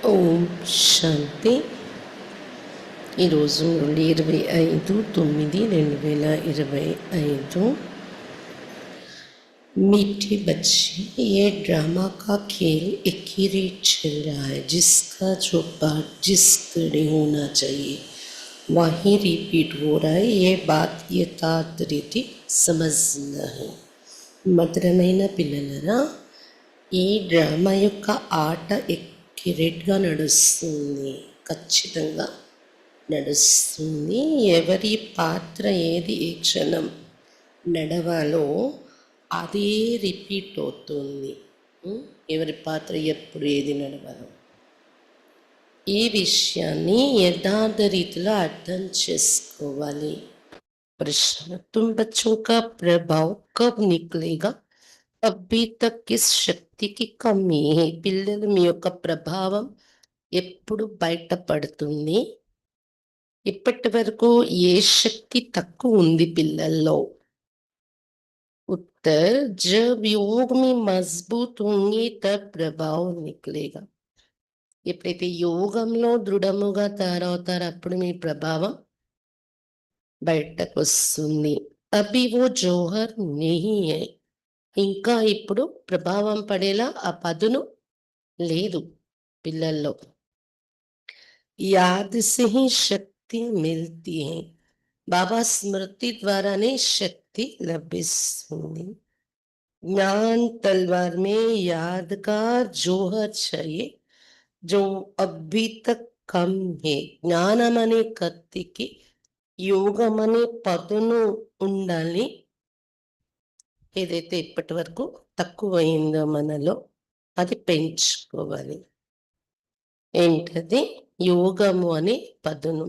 ఓం శాంతి. ఈరోజు నుండి 25/9/2025. मीठे बच्चे, ये ड्रामा का खेल एक ही रेट चल रहा है, जिसका जो पार्ट जिस घड़ी होना चाहिए वहीं रिपीट हो रहा है. ये बात यथार्थ रीति समझना है. మధురమైన పిల్లలరా, ఈ డ్రామా యొక్క ఆట ఎక్యురేట్గా నడుస్తుంది, ఖచ్చితంగా నడుస్తుంది. ఎవరి పాత్ర ఏది ఏ క్షణం నడవాలో అదే రిపీట్ అవుతుంది. ఎవరి పాత్ర ఎప్పుడు ఏది నడవాలో ఈ విషయాన్ని యథార్థ రీతిలో అర్థం చేసుకోవాలి. प्रश्न, तुम बच्चों का प्रभाव कब निकलेगा? अभी तक किस शक्ति की कमी है? పిల్లలు మీ యొక్క ప్రభావం ఎప్పుడు బయటపడుతుంది? ఇప్పటి వరకు ఏ శక్తి తక్కువ ఉంది పిల్లల్లో? उत्तर, जब योग में मजबूत होंगे तब ప్రభాव निकलेगा. ఎప్పుడైతే యోగంలో దృఢముగా తయారవుతారో అప్పుడు మీ ప్రభావం బయటకు వస్తుంది. అభి ఓ జోహర్ నెహీ హై, ఇంకా ఇప్పుడు ప్రభావం పడేలా ఆ పదును లేదు పిల్లల్లో. యాద్ సే హీ శక్తి మిల్తీ హై, బాబా స్మృతి ద్వారానే శక్తి లభిస్తుంది. ज्ञान तलवार में याद का जोहर चाहिए जो अभी तक कम है. జ్ఞానం అనే కత్తికి యోగం అనే పదును ఉండాలి. ఏదైతే ఇప్పటి వరకు తక్కువైందో మనలో అది పెంచుకోవాలి. ఏంటది? యోగము అనే పదును.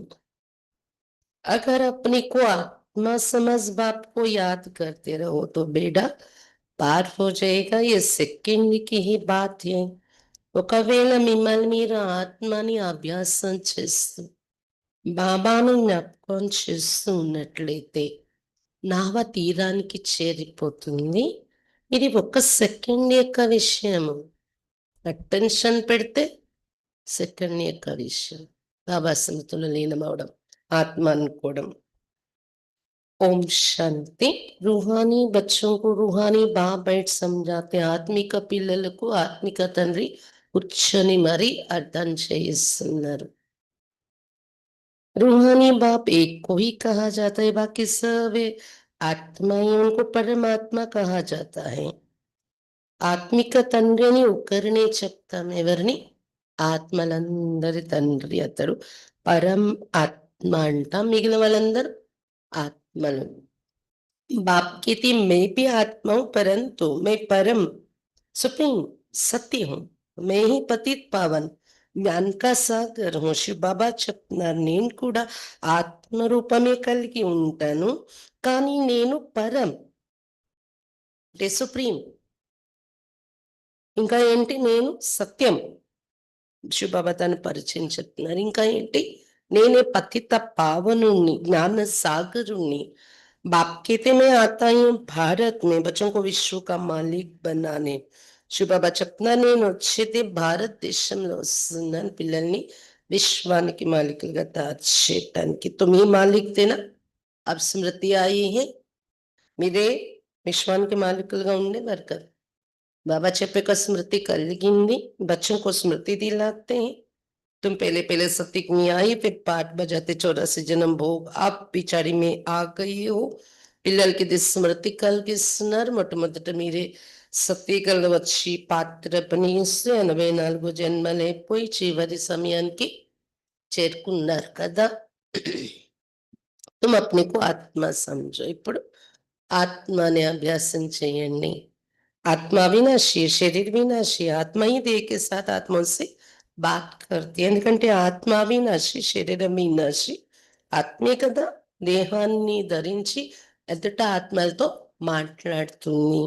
अगर अपने को आत्मा समझ बाप को याद करते रहो तो बेड़ा पार हो जाएगा. ये सेकंड की ही बात है. ఒకవేళ మిమ్మల్ని మీరు ఆత్మని అభ్యాసం చేస్తూ బాబాను జ్ఞాపకం చేస్తూ ఉన్నట్లయితే నావ తీరానికి చేరిపోతుంది. ఇది ఒక సెకండ్ యొక్క విషయము. అటెన్షన్ పెడితే సెకండ్ యొక్క విషయం. బాబా స్మృతులు లీనమవడం, ఆత్మ అనుకోవడం. ओम शांति. रूहानी बच्चों को रूहानी बाप बैठ समझाते. ఆత్మిక పిల్లలకు ఆత్మిక తండ్రి కూర్చొని మరి అర్థం చేయిస్తున్నారు. रूहानी बाप एक को ही कहा जाता है, बाकी सब ఆత్మయే, उनको परमात्मा कहा जाता है. ఆత్మిక తండ్రిని ఒకరినే చెప్తాం. ఎవరిని? ఆత్మలందరి తండ్రి అతడు. పరం ఆత్మ అంటాం. మిగిలిన వాళ్ళందరూ ఆత్మలు. बाप कहती मैं भी आत्मा हूं, परंतु मैं परम सुप्रीम सत्य हूं. मैं ही पतित पावन జ్ఞాన్ కా సాగర్ హూं. శివ బాబా చెప్తున్నారు, నేను కూడా ఆత్మ రూపమే కలిగి ఉంటాను, కానీ నేను పరం అంటే సుప్రీం. ఇంకా ఏంటి? నేను సత్యం. శివ బాబా తను పరిచయం చెప్తున్నారు. ఇంకా ఏంటి? నేనే పతిత పావనుణ్ణి, జ్ఞాన సాగరుణ్ణి. बाप कहते मैं आता हूँ भारत में बच्चों को विश्व का मालिक बनाने. శివ బాబా చెప్తున్నారు, నేను వచ్చేది భారతదేశంలో వస్తున్నాను పిల్లల్ని విశ్వానికి మాలికలుగా తయారు చేయటానికి. तो మీ మాలిక్ తేనా అబ్ స్మృతి आई है. మీరే విశ్వానికి మాలికులుగా ఉండేవారు కదా. బాబా చెప్పే స్మృతి కలిగింది. बच्चों को स्मृति दिलाते हैं. तुम पहले पहले सत्य में आई, फिर पाठ बजाते 84 जन्म भोग आप बिचारी में आ गई हो. పిల్లలకి ఇది స్మృతి కలిగిస్తున్నారు. మొట్టమొదట మీరే సత్యకలు వచ్చి పాత్ర పనిస్తే 84 జన్మలైపోయి చివరి సమయానికి చేరుకున్నారు కదా. तुम अपने को आत्मा समझो. ఇప్పుడు ఆత్మని అభ్యాసం చేయండి. आत्मा विनाशी, शरीर विनाशी, आत्मा ही देह के साथ आत्मा से बात करती. ఎందుకంటే ఆత్మ వినాశి, శరీరం వినాశి. ఆత్మే కదా దేహాన్ని ధరించి ఎదుట ఆత్మలతో మాట్లాడుతుంది.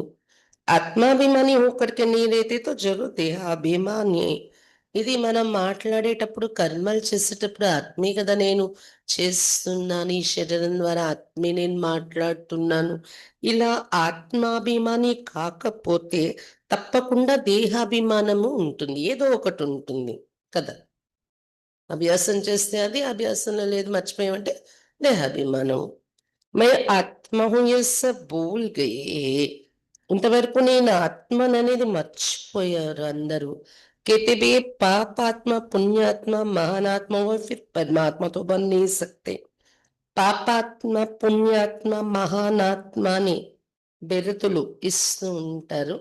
ఆత్మాభిమాని హోకర్కే నీ రైతే తో జరూర్ దేహాభిమాని. ఇది మనం మాట్లాడేటప్పుడు కర్మలు చేసేటప్పుడు ఆత్మే కదా నేను చేస్తున్నాను, ఈ శరీరం ద్వారా ఆత్మే నేను మాట్లాడుతున్నాను. ఇలా ఆత్మాభిమాని కాకపోతే తప్పకుండా దేహాభిమానము ఉంటుంది, ఏదో ఒకటి ఉంటుంది. కదా. అభ్యాసం చేస్తే అది, అభ్యాసంలో లేదు మర్చిపోయామంటే దేహాభిమానం. మే ఆత్మ హూ యే సబ్ భూల్ గయే. ఇంతవరకు నేను ఆత్మననేది మర్చిపోయారు అందరూ. कहते भी ये पाप आत्मा पुण्यात्मा महान आत्मा और फिर परमात्मा तो बन नहीं सकते. పాపాత్మ పుణ్యాత్మ మహానాత్మ అని బిరుదులు ఇస్తూ ఉంటారు.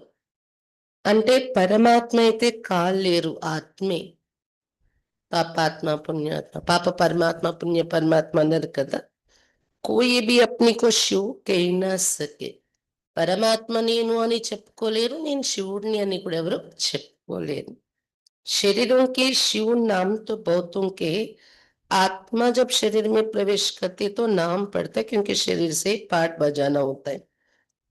అంటే పరమాత్మ అయితే కాలేరు, ఆత్మే పాపాత్మ పుణ్యాత్మ. పాప పరమాత్మ పుణ్య పరమాత్మ అన్నారు కదా. కోయి బి అప్ని కో శివ్ కహీ నా సకే. పరమాత్మ నేను అని చెప్పుకోలేరు, నేను శివుడిని అని కూడా ఎవరు చెప్పుకోలేరు. शरीरों के शिव नाम तो बहुतों के, आत्मा जब शरीर में प्रवेश करती तो नाम पड़ता है क्योंकि शरीर से पाठ बजाना होता है.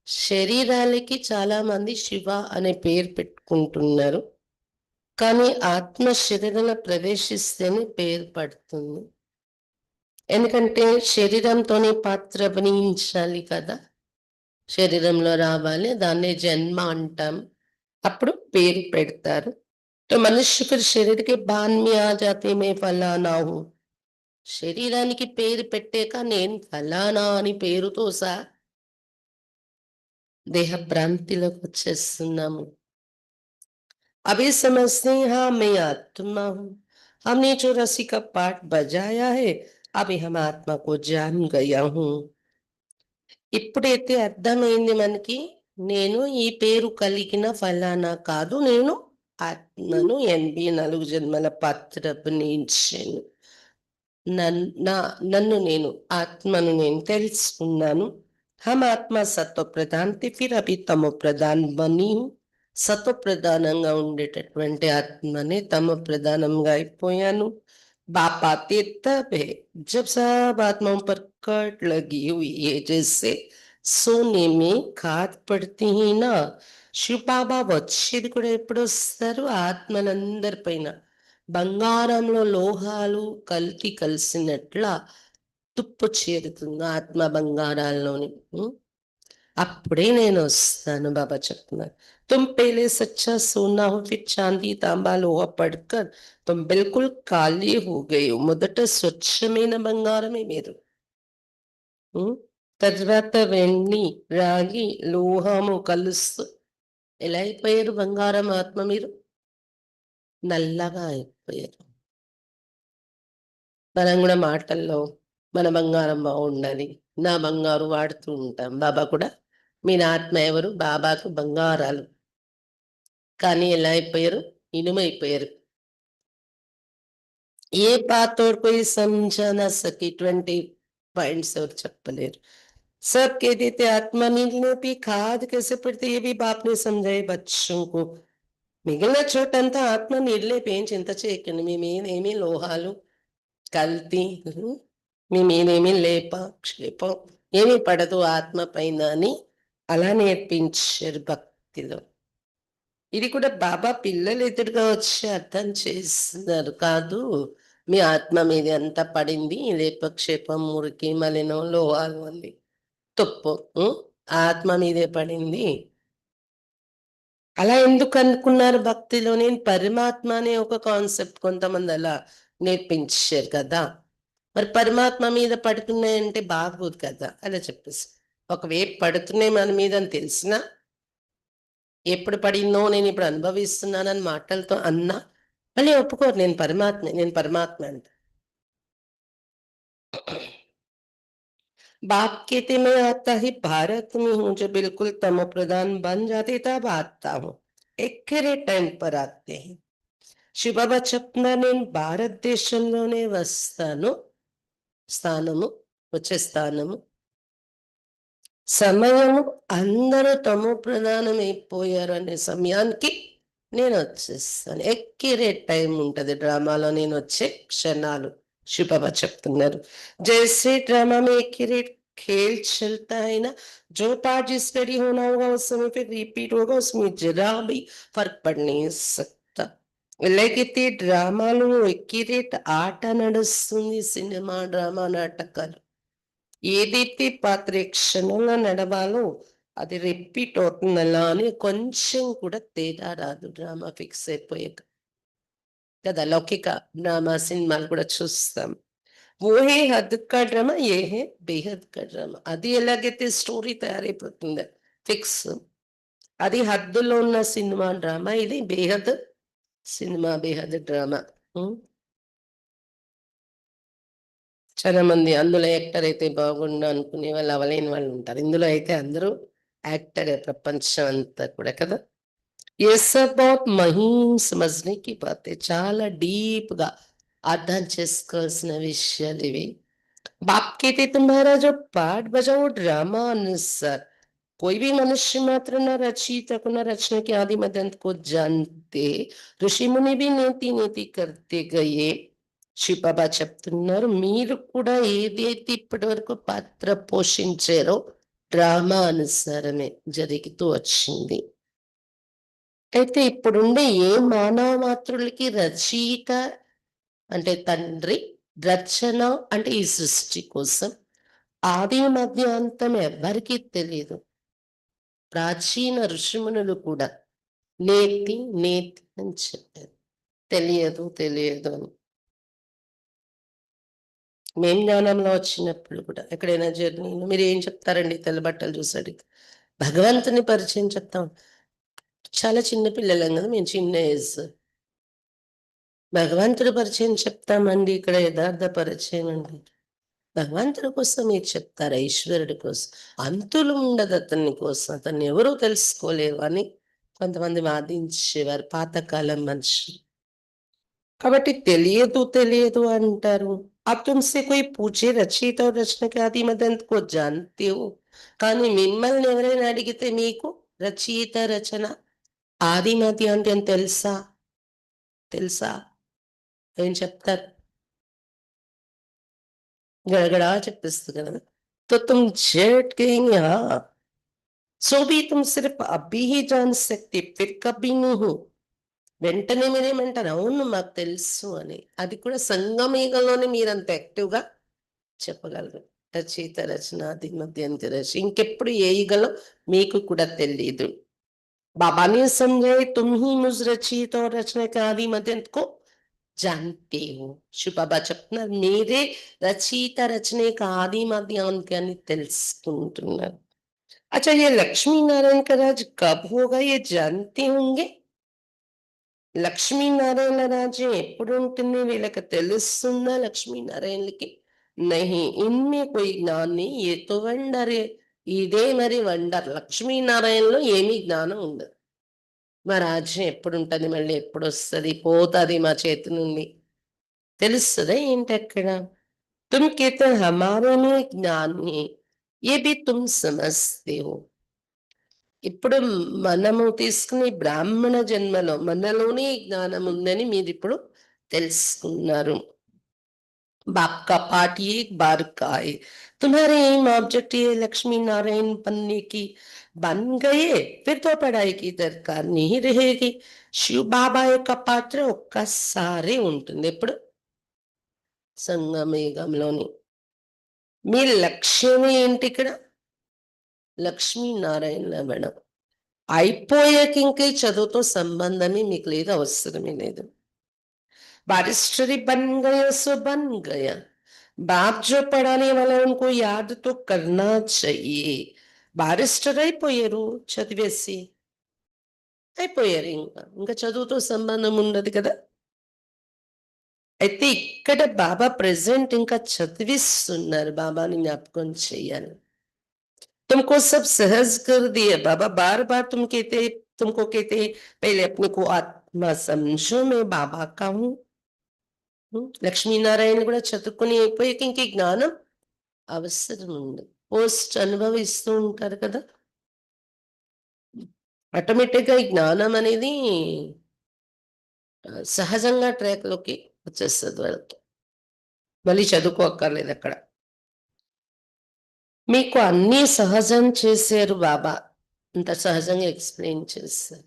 శరీరాలకి చాలా మంది శివ అనే పేరు పెట్టుకుంటున్నారు, కానీ ఆత్మ శరీరంలో ప్రవేశిస్తేనే పేరు పడుతుంది. ఎందుకంటే శరీరంతోనే పాత్ర అభినయించాలి కదా, శరీరంలో రావాలి, దాన్నే జన్మ అంటాం, అప్పుడు పేరు పెడతారు. तो मनुष्य फिर शरीर के बांध में आ जाते मैं फलाना हूं. శరీరానికి పేరు పెట్టాక నేను ఫలానా అని పేరుతో సహా దేహ భ్రాంతిలోకి వచ్చేస్తున్నాము. अभी समझते हैं हाँ मैं आत्मा हूं, हमने 84 का पाठ बजाया है, अभी हम आत्मा को जान गया हूं. ఇప్పుడైతే అర్థమైంది మనకి, నేను ఈ పేరు కలిగిన ఫలానా కాదు, నేను ఆత్మను 84 జన్మల పాత్ర అభినయించాను. నన్ను నేను ఆత్మను నేను తెలుసుకున్నాను. హమ్ ఆత్మ సత్వ ప్రధాన్ తే ఫిర్ అభి తమో ప్రధాన్ బని హూ. సత్వ ప్రధానంగా ఉండేటటువంటి ఆత్మని తమ ప్రధానంగా అయిపోయాను. बाप आते तब है जब सब आत्माओं पर कट लगी हुई है, जैसे सोने में खाद पड़ती ही ना. శివ బాబా వచ్చేది కూడా ఎప్పుడు వస్తారు, ఆత్మలందరి పైన బంగారంలో లోహాలు కల్తీ కలిసినట్ల తుప్పు చేరుతుంది ఆత్మ బంగారాల్లోని. అప్పుడే నేను వస్తాను బాబా చెప్తున్నారు. तुम पहले सच्चा सोना हो फिर चांदी तांबा लोहा पड़कर तुम बिल्कुल काले हो गए हो. మొదట స్వచ్ఛమైన బంగారమే మీరు, తర్వాత వెండి రాగి లోహము కలుస్తూ ఎలా అయిపోయారు బంగారం ఆత్మ, మీరు నల్లగా అయిపోయారు. మనం కూడా మాటల్లో మన బంగారం బాగుండాలి, నా బంగారు వాడుతూ ఉంటాం. బాబా కూడా మీ ఆత్మ ఎవరు, బాబాకు బంగారాలు, కానీ ఎలా అయిపోయారు, ఇనుమైపోయారు. ఏ बात और कोई समझा ना सके, 20 पॉइंट्स और చెప్పలేరు. सब कह देते आत्मा मिलने भी खाद कैसे पड़ती, ये भी बाप ने समझाए बच्चों को. మిగిలిన చోటంతా ఆత్మ నిర్లేపేం చింత చేయకండి, మేమేమేమి లోహాలు కల్తీ, మేమేమేమి లేప క్షేపం ఏమీ పడదు ఆత్మ పైన అని అలా నేర్పించారు భక్తిలో. ఇది కూడా బాబా పిల్లలు ఎదురుగా వచ్చి అర్థం చేస్తున్నారు కాదు, మీ ఆత్మ మీద ఎంత పడింది లేపక్షేపం మురికి మలినం లోహాలు అని తుప్పు ఆత్మ మీదే పడింది. అలా ఎందుకు అనుకున్నారు భక్తిలో, నేను పరమాత్మ అనే ఒక కాన్సెప్ట్ కొంతమంది అలా నేర్పించారు కదా, మరి పరమాత్మ మీద పడుతున్నాయంటే బాగోదు కదా అలా చెప్పేసి. ఒకవేళ పడుతున్నాయి మన మీద అని తెలిసినా, ఎప్పుడు పడిందో నేను ఇప్పుడు అనుభవిస్తున్నానని మాటలతో అన్నా మళ్ళీ ఒప్పుకోరు, నేను పరమాత్మ నేను పరమాత్మ అంట. बाप कहते मैं आता ही भारत में हूं, जो बिल्कुल तमो प्रधान बन जाते तब आता हूं. ఎక్కరే టైం पर आते हैं. శివబాబా చెప్తున్నా నేను భారతదేశంలోనే వస్తాను, స్థానము వచ్చే స్థానము సమయము అందరూ తమో ప్రధానం అయిపోయారు అనే సమయానికి నేను వచ్చేస్తాను. ఎక్కిరేట్ టైం ఉంటది డ్రామాలో, నేను వచ్చే క్షణాలు శివబాబా చెప్తున్నారు. जैसे ड्रामा में एक्यूरेट खेल चलता है ना, जो पार्ट जिस स्टडी होना होगा उस समय पे रिपीट होगा, उसमें जरा भी फर्क पड़ नहीं सकता. ఎలాగైతే డ్రామాలో ఎక్యురేట్ ఆట నడుస్తుంది, సినిమా డ్రామా నాటకాలు ఏదైతే పాత్ర క్షణంలో నడవాలో అది రిపీట్ అవుతుంది, అలా అని కొంచెం కూడా తేడా రాదు డ్రామా ఫిక్స్ అయిపోయాక. కదా, లౌకిక డ్రామా సినిమాలు కూడా చూస్తాం. ఓ హే హద్ కా డ్రామా, ఏ హే బేహద్ కా డ్రామా. అది ఎలాగైతే స్టోరీ తయారైపోతుంది ఫిక్స్, అది హద్దులో ఉన్న సినిమా డ్రామా, ఇది బేహద్ సినిమా, బేహద్ డ్రామా. చాలా మంది అందులో యాక్టర్ అయితే బాగుండు అనుకునే వాళ్ళు అవలేని వాళ్ళు ఉంటారు. ఇందులో అయితే అందరూ యాక్టర్ ప్రపంచం అంతా కూడా కదా. ये सब बहुत మహీం సమజ్నే కి బాత్ హై. చాలా డీప్ గా అర్థం చేసుకోవాల్సిన విషయాలు ఇవి. बाप कहते तुम्हारा जो पाठ बजा वो ड्रामा अनुसार, कोई भी मनुष्य मात्र न रचयिता को न रचना के आदि मदंत को जानते, ఋషి ముని भी నేతి నేతి करते गए. శివబాబా చెప్తున్నారు, మీరు కూడా ఏదైతే ఇప్పటి వరకు పాత్ర పోషించారో డ్రామా అనుసారమే జరుగుతూ వచ్చింది. అయితే ఇప్పుడుండే ఏ మానవ మాతృలకి రచయిత అంటే తండ్రి, రచన అంటే ఈ సృష్టి కోసం, ఆది మధ్య అంతం ఎవ్వరికీ తెలియదు. ప్రాచీన ఋషిమునులు కూడా నేతి నేతి అని చెప్పారు. తెలియదు తెలియదు అని. మేం జ్ఞానంలో వచ్చినప్పుడు కూడా ఎక్కడైనా జర్నీలో మీరు ఏం చెప్తారండి తెల్ల బట్టలు చూసాడు, భగవంతుని పరిచయం చెప్తాం. చాలా చిన్న పిల్లలం కదా మేము, చిన్న ఏజ్. భగవంతుడి పరిచయం చెప్తామండి, ఇక్కడ యథార్థ పరిచయం అండి. భగవంతుడి కోసం మీరు చెప్తారా, ఈశ్వరుడి కోసం? అంతులు ఉండదు అతని కోసం, అతన్ని ఎవరూ తెలుసుకోలేరు అని కొంతమంది వాదించేవారు పాతకాలం మనుషులు. కాబట్టి తెలియదు తెలియదు అంటారు. अब तुमसे कोई पूछे రచయిత और रचना के आदि मदंत को जानते हो, కానీ మిమ్మల్ని ఎవరైనా అడిగితే మీకు రచయిత రచన ఆది మధ్య అంత్యం తెలుసా, తెలుసా ఏం చెప్తారు? गड़गड़ा చెప్పేస్తుంది కదా. तो तुम झट कहेंगे हाँ, सो भी तुम सिर्फ अभी ही जान सकते, फिर कभी नहीं. వెంటనే మీరేమంటారు, అవును మాకు తెలుసు అని. అది కూడా సంగమేగంలోనే మీరంత యాక్టివ్గా చెప్పగలరు. రచయిత రచన ఆది మధ్యంత రచన ఇంకెప్పుడు ఏ యుగంలో మీకు కూడా తెలియదు. बाबा ने समझाए तुम ही मुझ रचयिता और रचना के आदि मध्यंत को जानते हो. శివ బాబా చెప్తున్నారు, మీరే రచయిత రచన యొక్క ఆది మధ్యాంత్యాన్ని తెలుసుకుంటున్నారు. अच्छा ये लक्ष्मी नारायण का राज कब होगा ये जानते होंगे? లక్ష్మీనారాయణ రాజ్యం ఎప్పుడు ఉంటుంది వీళ్ళకి తెలుస్తుందా? లక్ష్మీనారాయణలకి నహి, ఇన్మే కోయి జ్ఞాని ఏ తో వండరే. ఇదే మరి వండర్, లక్ష్మీనారాయణలో ఏమీ జ్ఞానం ఉండదు. మా రాజ్యం ఎప్పుడు ఉంటుంది, మళ్ళీ ఎప్పుడు వస్తుంది, పోతుంది మా చేతి నుండి, తెలుస్తుందా ఏంటి అక్కడ? తుమ్ కేతే హమారే మే జ్ఞాన్ హై, ఏ భీ తుమ్ సమజ్తే హో. ఇప్పుడు మనము తీసుకునే బ్రాహ్మణ జన్మలో మనలోనే జ్ఞానం ఉందని మీరు ఇప్పుడు తెలుసుకున్నారు. बाप का पाठ ये एक बार का है, तुम्हारे एम ऑब्जेक्ट ये लक्ष्मी नारायण बनने की बन गए, फिर तो पढ़ाई की दरकार नहीं रहेगी. శివ బాబా యొక్క పాత్ర ఒక్కసారి ఉంటుంది ఎప్పుడు, సంగమేగంలోని. మీ లక్ష్యమే ఏంటి ఇక్కడ? లక్ష్మీనారాయణ అవ్వడం. అయిపోయాక ఇంకే చదువుతో సంబంధమే మీకు లేదు, అవసరమే లేదు. बारिस्टरी बन गया सो बन गया, बाप जो पढ़ाने वाला है उनको याद तो करना चाहिए. బారిస్టర్ అయిపోయారు చదివేసి, అయిపోయారు. ఇంకా చదువుతో సంబంధం ఉండదు కదా. అయితే ఇక్కడ బాబా ప్రెసెంట్ ఇంకా చదివిస్తున్నారు, బాబాని జ్ఞాపకం చెయ్యాలి. तुमको सब सहज कर दिया बाबा, बार बार तुमको कहते पहले अपने को आत्मा समझो, मैं बाबा का हूं. లక్ష్మీనారాయణ కూడా చదువుకుని అయిపోయాక ఇంక జ్ఞానం అవసరం ఉంది. పోస్ట్ అనుభవిస్తూ ఉంటారు కదా, ఆటోమేటిక్గా ఈ జ్ఞానం అనేది సహజంగా ట్రాక్లోకి వచ్చేస్తుంది వాళ్ళకి, మళ్ళీ చదువుకోక్కర్లేదు అక్కడ. మీకు అన్నీ సహజం చేశారు బాబా, అంత సహజంగా ఎక్స్ప్లెయిన్ చేస్తారు.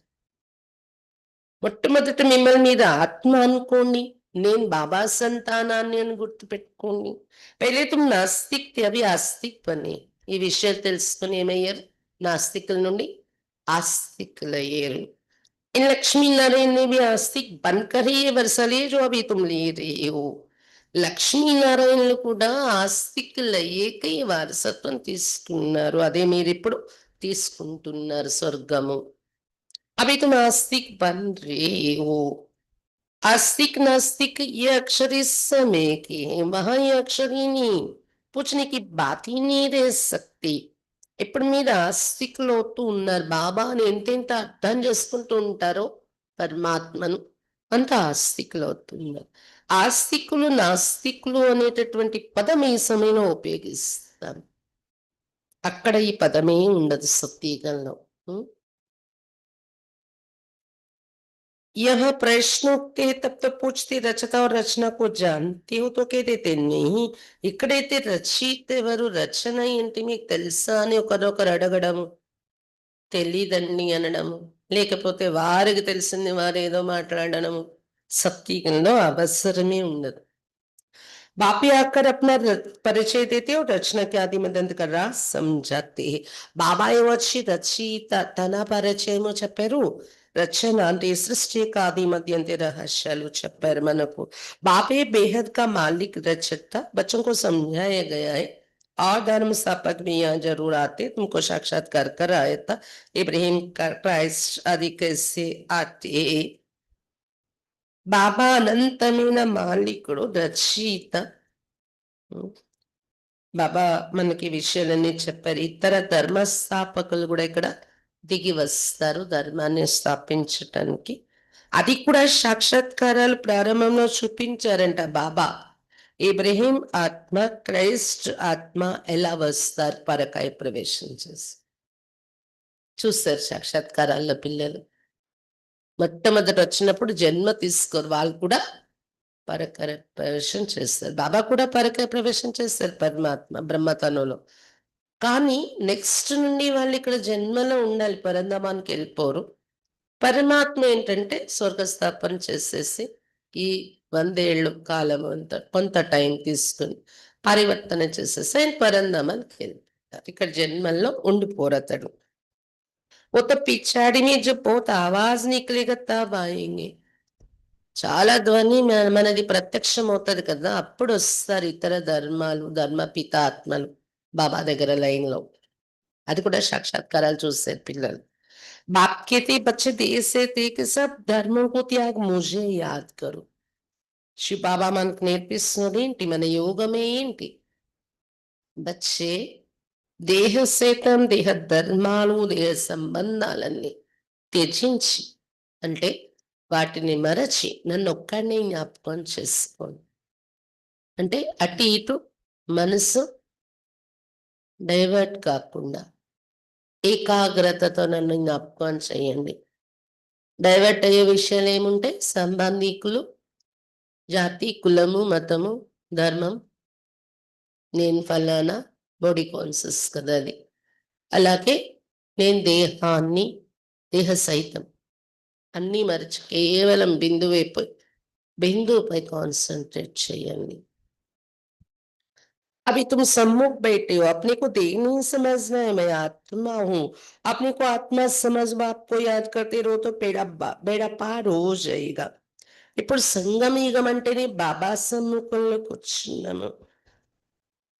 మొట్టమొదట మిమ్మల్ని మీద ఆత్మ అనుకోండి, నేను బాబా సంతానాన్ని అని గుర్తుపెట్టుకోండి. పైలే తుమ్ నాస్తిక్ తే, అవి ఆస్తిక్ బనే. ఈ విషయాలు తెలుసుకుని ఏమయ్యారు? నాస్తికుల నుండి ఆస్తికులయ్యారు. इन लक्ष्मी नारायण ने भी आस्तिक बनकर ही ये वर्षाले जो अभी तुम ले रहे हो. లక్ష్మీనారాయణలు కూడా ఆస్తికులయ్యేకే ఈ వారసత్వం తీసుకున్నారు. అదే మీరు ఇప్పుడు తీసుకుంటున్నారు స్వర్గము. అవి तुम आस्तिक बन रहे हो. आस्तिक नास्तिक ये अक्षर इस समय के हैं, वहां ये अक्षर ही नहीं, पूछने की बात ही नहीं रह सकती. ఇప్పుడు మీరు ఆస్తికులు అవుతూ ఉన్నారు. బాబాని ఎంతెంత అర్థం చేసుకుంటూ ఉంటారో పరమాత్మను అంత ఆస్తికులు అవుతున్నారు. ఆస్తికులు నాస్తికులు అనేటటువంటి పదం ఈ సమయంలో ఉపయోగిస్తాం. అక్కడ ఈ పదమే ఉండదు సత్యయుగంలో. यह प्रश्न उठते हैं तब तो पूछते रचता और रचना को जानते हो तो कह देते नहीं. ఇక్కడైతే రచయిత ఎవరు, రచన ఏంటి మీకు తెలుసా అని ఒకరొకరు అడగడము, తెలీదండి అనడము, లేకపోతే వారికి తెలిసింది వారు ఏదో మాట్లాడడము సత్యయుగంలో అవసరమే ఉండదు. बापी आकर अपना परिचय देते और रचना के आदि में दंत कर रहा समझाते हैं. బాబా వచ్చి రచయిత తన పరిచయము చెప్పారు, రచన అంటే సృష్టి యొక్క ఆది మధ్య అంతే రహస్యాలు చెప్పారు మనకు. बापे बेहद का मालिक रचता बच्चों को समझाया गया है. और धर्म स्थापक भी यहाँ जरूर आते, तुमको साक्षात्कार कर आया था. इब्राहिम क्राइस्ट आदि कैसे आते. బాబా అనంతమైన మాలికుడు, రచయిత. బాబా మనకి విషయాలన్నీ చెప్పారు. ఇతర ధర్మస్థాపకులు కూడా ఇక్కడ దిగి వస్తారు ధర్మాన్ని స్థాపించటానికి. అది కూడా సాక్షాత్కారాలు ప్రారంభంలో చూపించారంట బాబా. ఇబ్రహీం ఆత్మ, క్రైస్ట్ ఆత్మ ఎలా వస్తారు పరకాయ ప్రవేశం చేసి చూస్తారు సాక్షాత్కారాల్లో పిల్లలు. మొట్టమొదటి వచ్చినప్పుడు జన్మ తీసుకోరు, వాళ్ళు కూడా పరకాయ ప్రవేశం చేస్తారు. బాబా కూడా పరకాయ ప్రవేశం చేస్తారు పరమాత్మ బ్రహ్మతనులో. కానీ నెక్స్ట్ నుండి వాళ్ళు ఇక్కడ జన్మలో ఉండాలి, పరంధామానికి వెళ్ళిపోరు. పరమాత్మ ఏంటంటే స్వర్గస్థాపన చేసేసి ఈ 100 ఏళ్ళు కాలం అంతా కొంత టైం తీసుకుని పరివర్తన చేసేసి ఆయన పరంధామానికి వెళ్ళిపోతారు. ఇక్కడ జన్మల్లో ఉండిపోరు అతడు. वो तो पिछाड़ी में जो बहुत आवाज निकलेगा तब आएंगे. చాలా ధ్వని మనది ప్రత్యక్షం అవుతుంది కదా, అప్పుడు వస్తారు ఇతర ధర్మాలు, ధర్మపిత ఆత్మలు బాబా దగ్గర లైన్ లో. అది కూడా సాక్షాత్కారాలు చూస్తారు పిల్లలు. बाप कहते बच्चे देर से देख सब धर्मों को त्याग मुझे याद करो. శివ బాబా మనకు నేర్పిస్తున్నది ఏంటి, మన యోగమే ఏంటి. బచ్చే దేహ సేతం, దేహ ధర్మాలు, దేహ సంబంధాలన్నీ త్యజించి, అంటే వాటిని మరచి నన్ను ఒక్కడినే జ్ఞాపకం చేసుకోండి. అంటే అటు ఇటు మనసు డైవర్ట్ కాకుండా ఏకాగ్రతతో నన్ను జ్ఞాపకం చేయండి. డైవర్ట్ అయ్యే విషయాలు ఏముంటే సంబంధికులు, జాతి, కులము, మతము, ధర్మం, నేను ఫలానా, బాడీ కాన్షియస్ కదా అది. అలాగే నేను దేహాన్ని, దేహ సహితం అన్నీ మరచి కేవలం బిందువుపై కాన్సన్ట్రేట్ చేయండి. अभी तुम सम्मुख बैठे हो, अपने को देह नहीं समझना है, मैं आत्मा हूं. अपने को आत्मा समझ आपको याद करते रहो तो बेड़ा पार हो जाएगा. ఇప్పుడు సంగమయుగం అంటేనే బాబా సమ్ముఖంలో కూర్చున్నాము.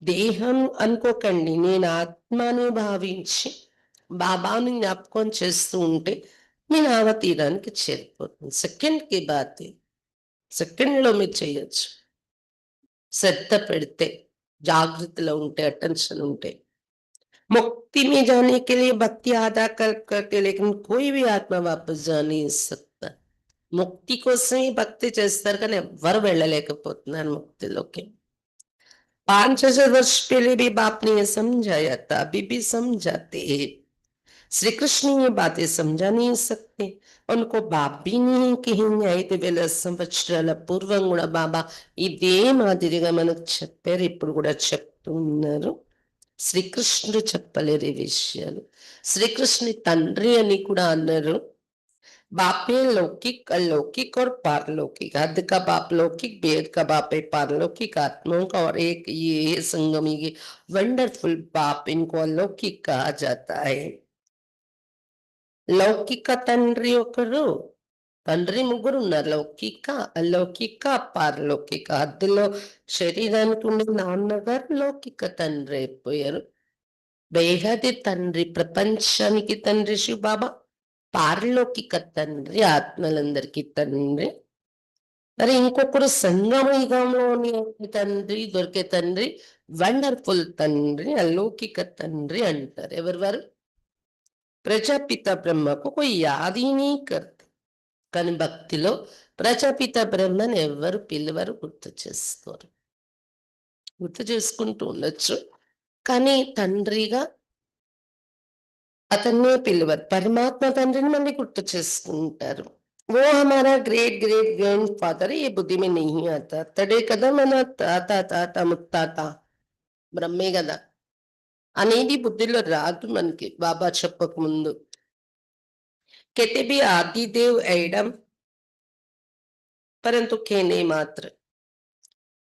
దేహం అనుకోకండి, నేను ఆత్మను భావించి బాబాను జ్ఞాపకం చేస్తూ ఉంటే నేను ఆవతీరానికి చేరిపోతుంది. సెకండ్కి బాతే, సెకండ్లో మీరు చేయొచ్చు శ్రద్ధ పెడితే, జాగృతిలో ఉంటే, अटेंशन ఉంటే. मुक्ति में जाने के लिए भक्ति आधा करते, लेकिन कोई भी आत्मा वापस जा नहीं सकता. मुक्ति కోసమే భక్తి చేస్తారు కానీ ఎవ్వరు వెళ్ళలేకపోతున్నారు ముక్తిలోకి. 5,000 वर्ष पहले भी बाप ने ये समझाया था, अभी भी समझाते हैं. श्री कृष्ण ये बातें समझा नहीं सकते, उनको बाप भी नहीं कहेंगे. 5,000 సంవత్సరాల పూర్వం కూడా బాబా ఇదే మాదిరిగా మనకు చెప్పారు, ఇప్పుడు కూడా చెప్తున్నారు. శ్రీకృష్ణుడు చెప్పలేరు ఈ విషయాలు. శ్రీకృష్ణుని తండ్రి అని కూడా అన్నారు. बापे लौकिक, अलौकिक और पारलौकिक. हद का बाप लौकिक, बेहद का बाप है पारलौकिक आत्माओं का, और एक ये संगमी के वंडरफुल बाप, इनको अलौकिक कहा जाता है. లౌకిక తండ్రి ఒకరు, తండ్రి ముగ్గురు ఉన్నారు. లౌకిక, అలౌకిక, పారలౌకిక. అందులో శరీరానికి ఉండే నాన్నగారు లౌకిక తండ్రి అయిపోయారు. బేహది తండ్రి, ప్రపంచానికి తండ్రి శివబాబా. పారలౌకిక తండ్రి, ఆత్మలందరికీ తండ్రి. మరి ఇంకొకరు సంగమయుగంలోని తండ్రి, దొరికే తండ్రి, వండర్ఫుల్ తండ్రి, అలౌకిక తండ్రి అంటారు. ఎవరు వారు? ప్రజాపిత బ్రహ్మకు ఒక యాదిని కర్త. కానీ భక్తిలో ప్రజాపిత బ్రహ్మని ఎవరు పిలువరు, గుర్తు చేసుకోరు. గుర్తు చేసుకుంటూ ఉండొచ్చు, కానీ తండ్రిగా అతన్నే పిలువరు. పరమాత్మ తండ్రిని మళ్ళీ గుర్తు చేసుకుంటారు. वो हमारा ग्रेट ग्रेट ग्रैंड फादर, ये बुद्धि में नहीं आता. తడే కదా మన తాత, తాత ముత్తాత బ్రహ్మే కదా అనేది బుద్ధిలో రాదు మనకి బాబా చెప్పక ముందు. कहते भी आदिदेव एडम, परंतु कहने मात्र.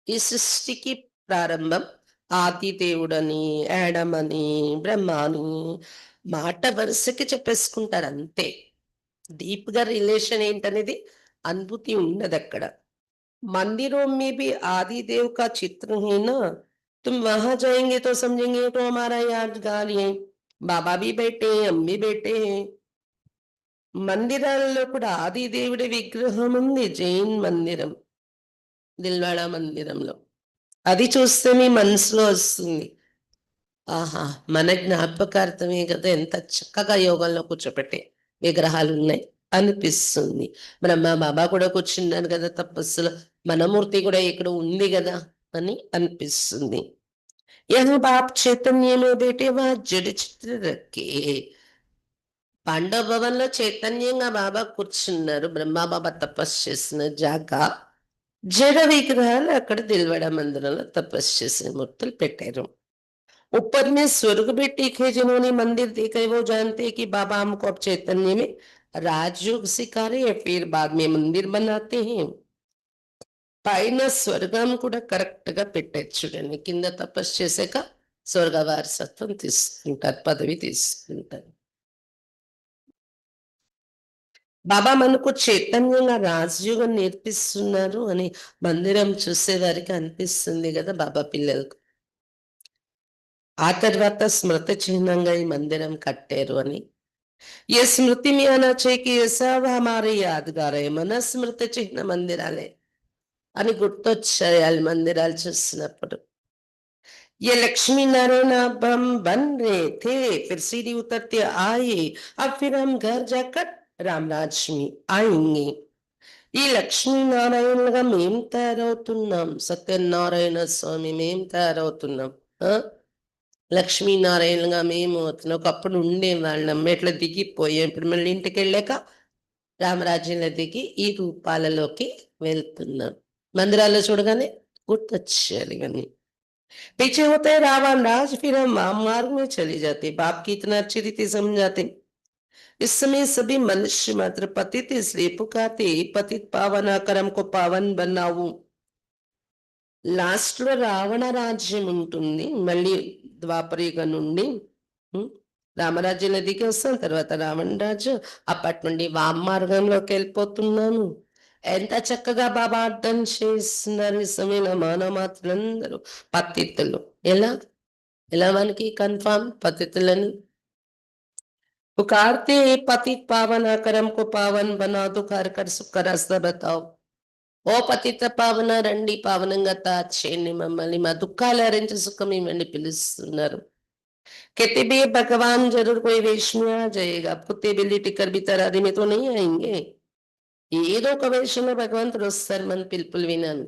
ఈ సృష్టికి ప్రారంభం ఆదిదేవుడని, యాడమ్ అని, బ్రహ్మ అని మాట వరుసకి చెప్పేసుకుంటారు అంతే. డీప్ గా రిలేషన్ ఏంటనేది అనుభూతి ఉండదు అక్కడ. मंदिरों में भी आदि देव का चित्र है ना, तुम वहां जाएंगे तो समझेंगे तो हमारा यादगार है. बाबा भी बैठे हैं, हम भी बैठे हैं. మందిరాల్లో కూడా ఆది దేవుడి విగ్రహం ఉంది. జైన్ మందిరం, దిల్వాడా మందిరంలో. అది చూస్తే మీ మనసులో వస్తుంది, ఆహా మన జ్ఞాపకార్థమే కదా, ఎంత చక్కగా యోగంలో కూర్చోపెట్టే విగ్రహాలు ఉన్నాయి అనిపిస్తుంది. బ్రహ్మ బాబా కూడా కూర్చున్నారు కదా తపస్సులో, మన మూర్తి కూడా ఇక్కడ ఉంది కదా అని అనిపిస్తుంది. यहाँ बाप चैतन्य में बैठे वहां जड़ चित्र रखे. పాండవ భవన్లో చైతన్యంగా బాబా కూర్చున్నారు. బ్రహ్మా బాబా తపస్సు చేసిన జాగా, జడ విగ్రహాలు అక్కడ దిల్వాడా మందిరంలో తపస్సు చేసిన మూర్తులు పెట్టారు. ऊपर में स्वर्ग भी टीके, जिन्होंने मंदिर देखे वो जानते हैं कि बाबा हमको अब चैतन्य में राजयोग सिखा रहे हैं, फिर बाद में मंदिर बनाते हैं. పైన స్వర్గం కూడా కరెక్ట్ గా పెట్టారు చూడండి. కింద తపస్సు చేసాక స్వర్గ వారసత్వం తీసుకుంటారు, పదవి తీసుకుంటారు. బాబా మనకు చైతన్యంగా రాజయోగం నేర్పిస్తున్నారు అని మందిరం చూసే వారికి అనిపిస్తుంది కదా బాబా పిల్లలకు. ఆ తర్వాత స్మృతి చిహ్నంగా ఈ మందిరం కట్టారు అని. ఏ స్మృతి में आना चाहिए कि ये सब हमारे यादगार है, మన స్మృతి చిహ్న మందిరాలే అని గుర్తొచ్చాయి మందిరాలు చూసినప్పుడు. ये लक्ष्मी नारायण अब हम बन रहे थे, फिर सीढ़ी उतरते आए, अब फिर हम घर जाकर रामराज में आएंगे. ఈ లక్ష్మీనారాయణగా మేం తయారవుతున్నాం, సత్యనారాయణ స్వామి మేం తయారవుతున్నాం. లక్ష్మీనారాయణగా మేము అవుతున్నాం. ఒకప్పుడు ఉండేవాళ్ళం, ఎట్లా దిగిపోయాం. ఇప్పుడు మళ్ళీ ఇంటికి వెళ్ళాక రామరాజ్యంలో దిగి ఈ రూపాలలోకి వెళ్తున్నాం. మందిరాల్లో చూడగానే గుర్తొచ్చేయాలి ఇవన్నీ. पीछे होता है रावण राज, फिर हम वाम मार्ग में चले जाते. बाप की इतना अच्छी रीति समझाते. इस समय सभी मनुष्य मात्र पतित इसलिए पुकारते, पतित पावना करम को पावन बनाऊ. లాస్ట్ లో రావణ రాజ్యం ఉంటుంది, మళ్ళీ ద్వాపరయుగ నుండి రామరాజ్యం దిగి వస్తాం. తర్వాత రావణ రాజు, అప్పటి నుండి వామ మార్గంలోకి వెళ్ళిపోతున్నాను. ఎంత చక్కగా బాబా అర్థం చేస్తున్నారు. ఈ సమయంలో మానవ మాత్రులందరూ పతితులు. ఎలా ఎలా మనకి కన్ఫర్మ్ పతితులని? पुकारते पतित पावन करम को पावन बना दो, कर कर सुख का रास्ता बताओ. ఓ పతిత పావన రండి, పావనంగా చేయండి మమ్మల్ని, మా దుఃఖాలు హరించి సుఖం ఇవ్వండి పిలుస్తున్నారు. कहते भी भगवान जरूर कोई वेश में आ जाएगा, कुत्ते बिल्ली टिकर भी तरारी में तो नहीं आएंगे. ఏదో ఒక వేషంలో భగవంతుడు వస్తారు మన పిలుపులు వినాను.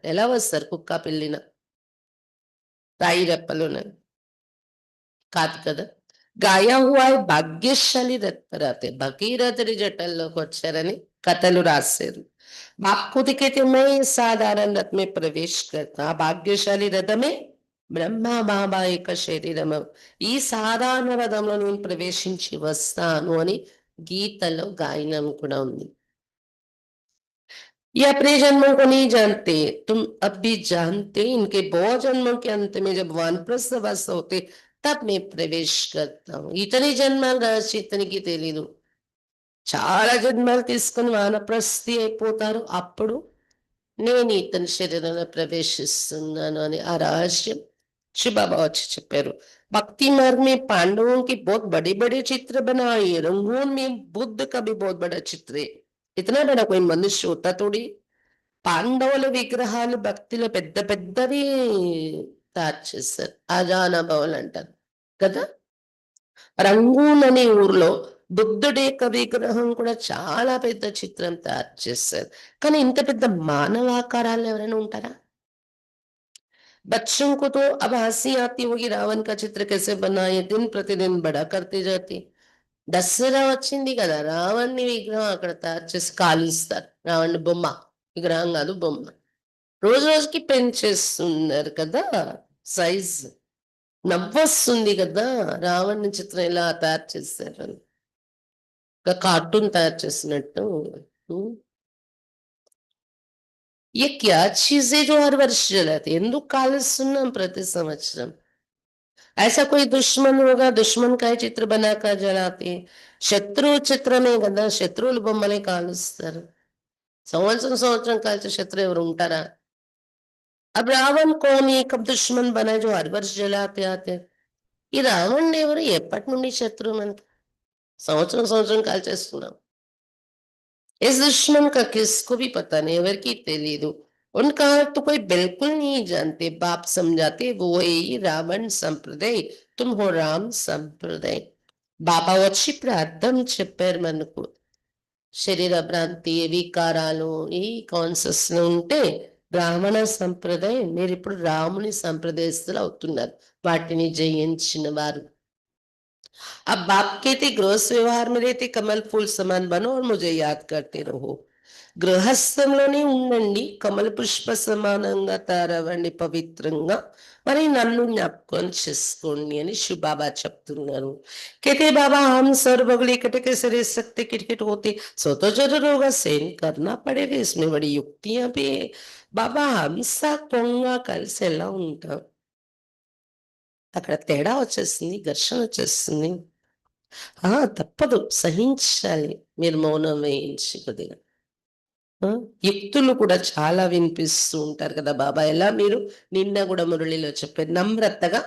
ఎలా వస్తారు? కుక్క పిల్లిన, రాయి రెప్పలున కాదు కదా. గాయా హువా భాగ్యశాలి రత్పరాతే, భగీరథుడి జటల్లోకి వచ్చారని కథలు రాశారు. बाप खुद कहते मैं साधारण रथ में प्रवेश करता, భాగ్యశాలి రథమే బ్రహ్మ బాబా యొక్క శరీరం. ఈ సాధారణ రథంలో నేను ప్రవేశించి వస్తాను అని గీతలో గాయనం కూడా ఉంది. ये अपने जन्मों को नहीं जानते, तुम अब भी जानते. इनके बहुत जन्मों के अंत में जब वानप्रस्थ अवस्था होते तब मैं प्रवेश करता हूँ. ఇతని జన్మాలు రాసి ఇతనికి తెలీదు, చాలా జన్మలు తీసుకొని వానప్రస్థి అయిపోతారు. అప్పుడు నేను ఇతని శరీరంలో ప్రవేశిస్తున్నాను అని ఆ రహస్యం శివబాబా వచ్చి చెప్పారు. भक्ति मार्ग में पांडवों की बहुत बड़े बड़े चित्र बनाए, रंगून में बुद्ध का भी बहुत बड़ा चित्र है. इतना बड़ा कोई मनुष्य होता थोड़ी. పాండవుల విగ్రహాలు భక్తిలో పెద్ద పెద్దవి తయారు చేశారు. ఆజానుభావులు అంటారు కదా. రంగూన్ అనే ఊర్లో బుద్ధుడి యొక్క విగ్రహం కూడా చాలా పెద్ద చిత్రం తయారు చేశారు. కానీ ఇంత పెద్ద మానవాకారాలు ఎవరైనా ఉంటారా? बच्चों को तो अब हंसी आती होगी, रावण का चित्र कैसे बनाए, दिन प्रतिदिन बड़ा करते जाते. దసరా వచ్చింది కదా, రావణ్ణి విగ్రహం అక్కడ తయారు చేసి కాలుస్తారు. రావణ్ణి బొమ్మ, విగ్రహం కాదు బొమ్మ. రోజు రోజుకి పెంచేస్తున్నారు కదా సైజ్. నవ్వొస్తుంది కదా రావణ్ చిత్రం ఎలా తయారు చేశారు, కార్టూన్ తయారు చేసినట్టు. ये क्या चीज है जो हर वर्ष जलाते, ఎందుకు కాలుస్తున్నాం ప్రతి సంవత్సరం? ऐसा कोई दुश्मन होगा, दुश्मन का ही चित्र बनाकर जलाते. శత్రు చిత్రమే కదా, శత్రువులు బొమ్మలే కాలుస్తారు. సంవత్సరం సంవత్సరం కాల్చే శత్రు ఎవరు ఉంటారా? अब रावण कौन है, कब दुश्मन बना जो हर वर्ष जलाते आते? ఈ రావణుడు ఎవరు, ఎప్పటి నుండి శత్రువు మనకి? సంవత్సరం సంవత్సరం కాల్చేస్తున్నాం. इस दुश्मन का किसको भी पता नहीं, ఎవరికి తెలీదు. उनका तो कोई बिल्कुल नहीं जानते. बाप समझाते वो है रावण संप्रदाय, तुम हो राम संप्रदाय. బాబా వచ్చి ఇప్పుడు అర్థం చెప్పారు మనకు. శరీర భ్రాంతి వికారాలు ఈ కాన్సెస్ లో ఉంటే బ్రాహ్మణ సంప్రదాయం, మీరు ఇప్పుడు రాముని సంప్రదాయస్తులు అవుతున్నారు, వాటిని జయించిన వారు. अब बाप कहते गृहस्थ व्यवहार में रहते कमल फूल समान बनो और मुझे याद करते रहो. గృహస్థంలోనే ఉండండి, కమల పుష్ప సమానంగా తయారవ్వండి పవిత్రంగా, మరి నన్ను జ్ఞాపకం చేసుకోండి అని శివబాబా చెప్తున్నారు. कहते बाबा हम सर्वबगल इकट्ठे कैसे रह सकते, क्रिकेट होते सो तो जरूर होगा, सेन करना पड़ेगा, इसमें बड़ी युक्तियां भी है. బాబా హంస కొంగ కలిసి ఎలా ఉంటాం? అక్కడ తేడా వచ్చేస్తుంది, ఘర్షణ వచ్చేస్తుంది. తప్పదు, సహించాలి. మీరు మౌనం వేయించి కొద్దిగా యుక్తులు కూడా చాలా వినిపిస్తూ ఉంటారు కదా బాబా. ఎలా మీరు నిన్న కూడా మురళిలో చెప్పారు, నమ్రతగా.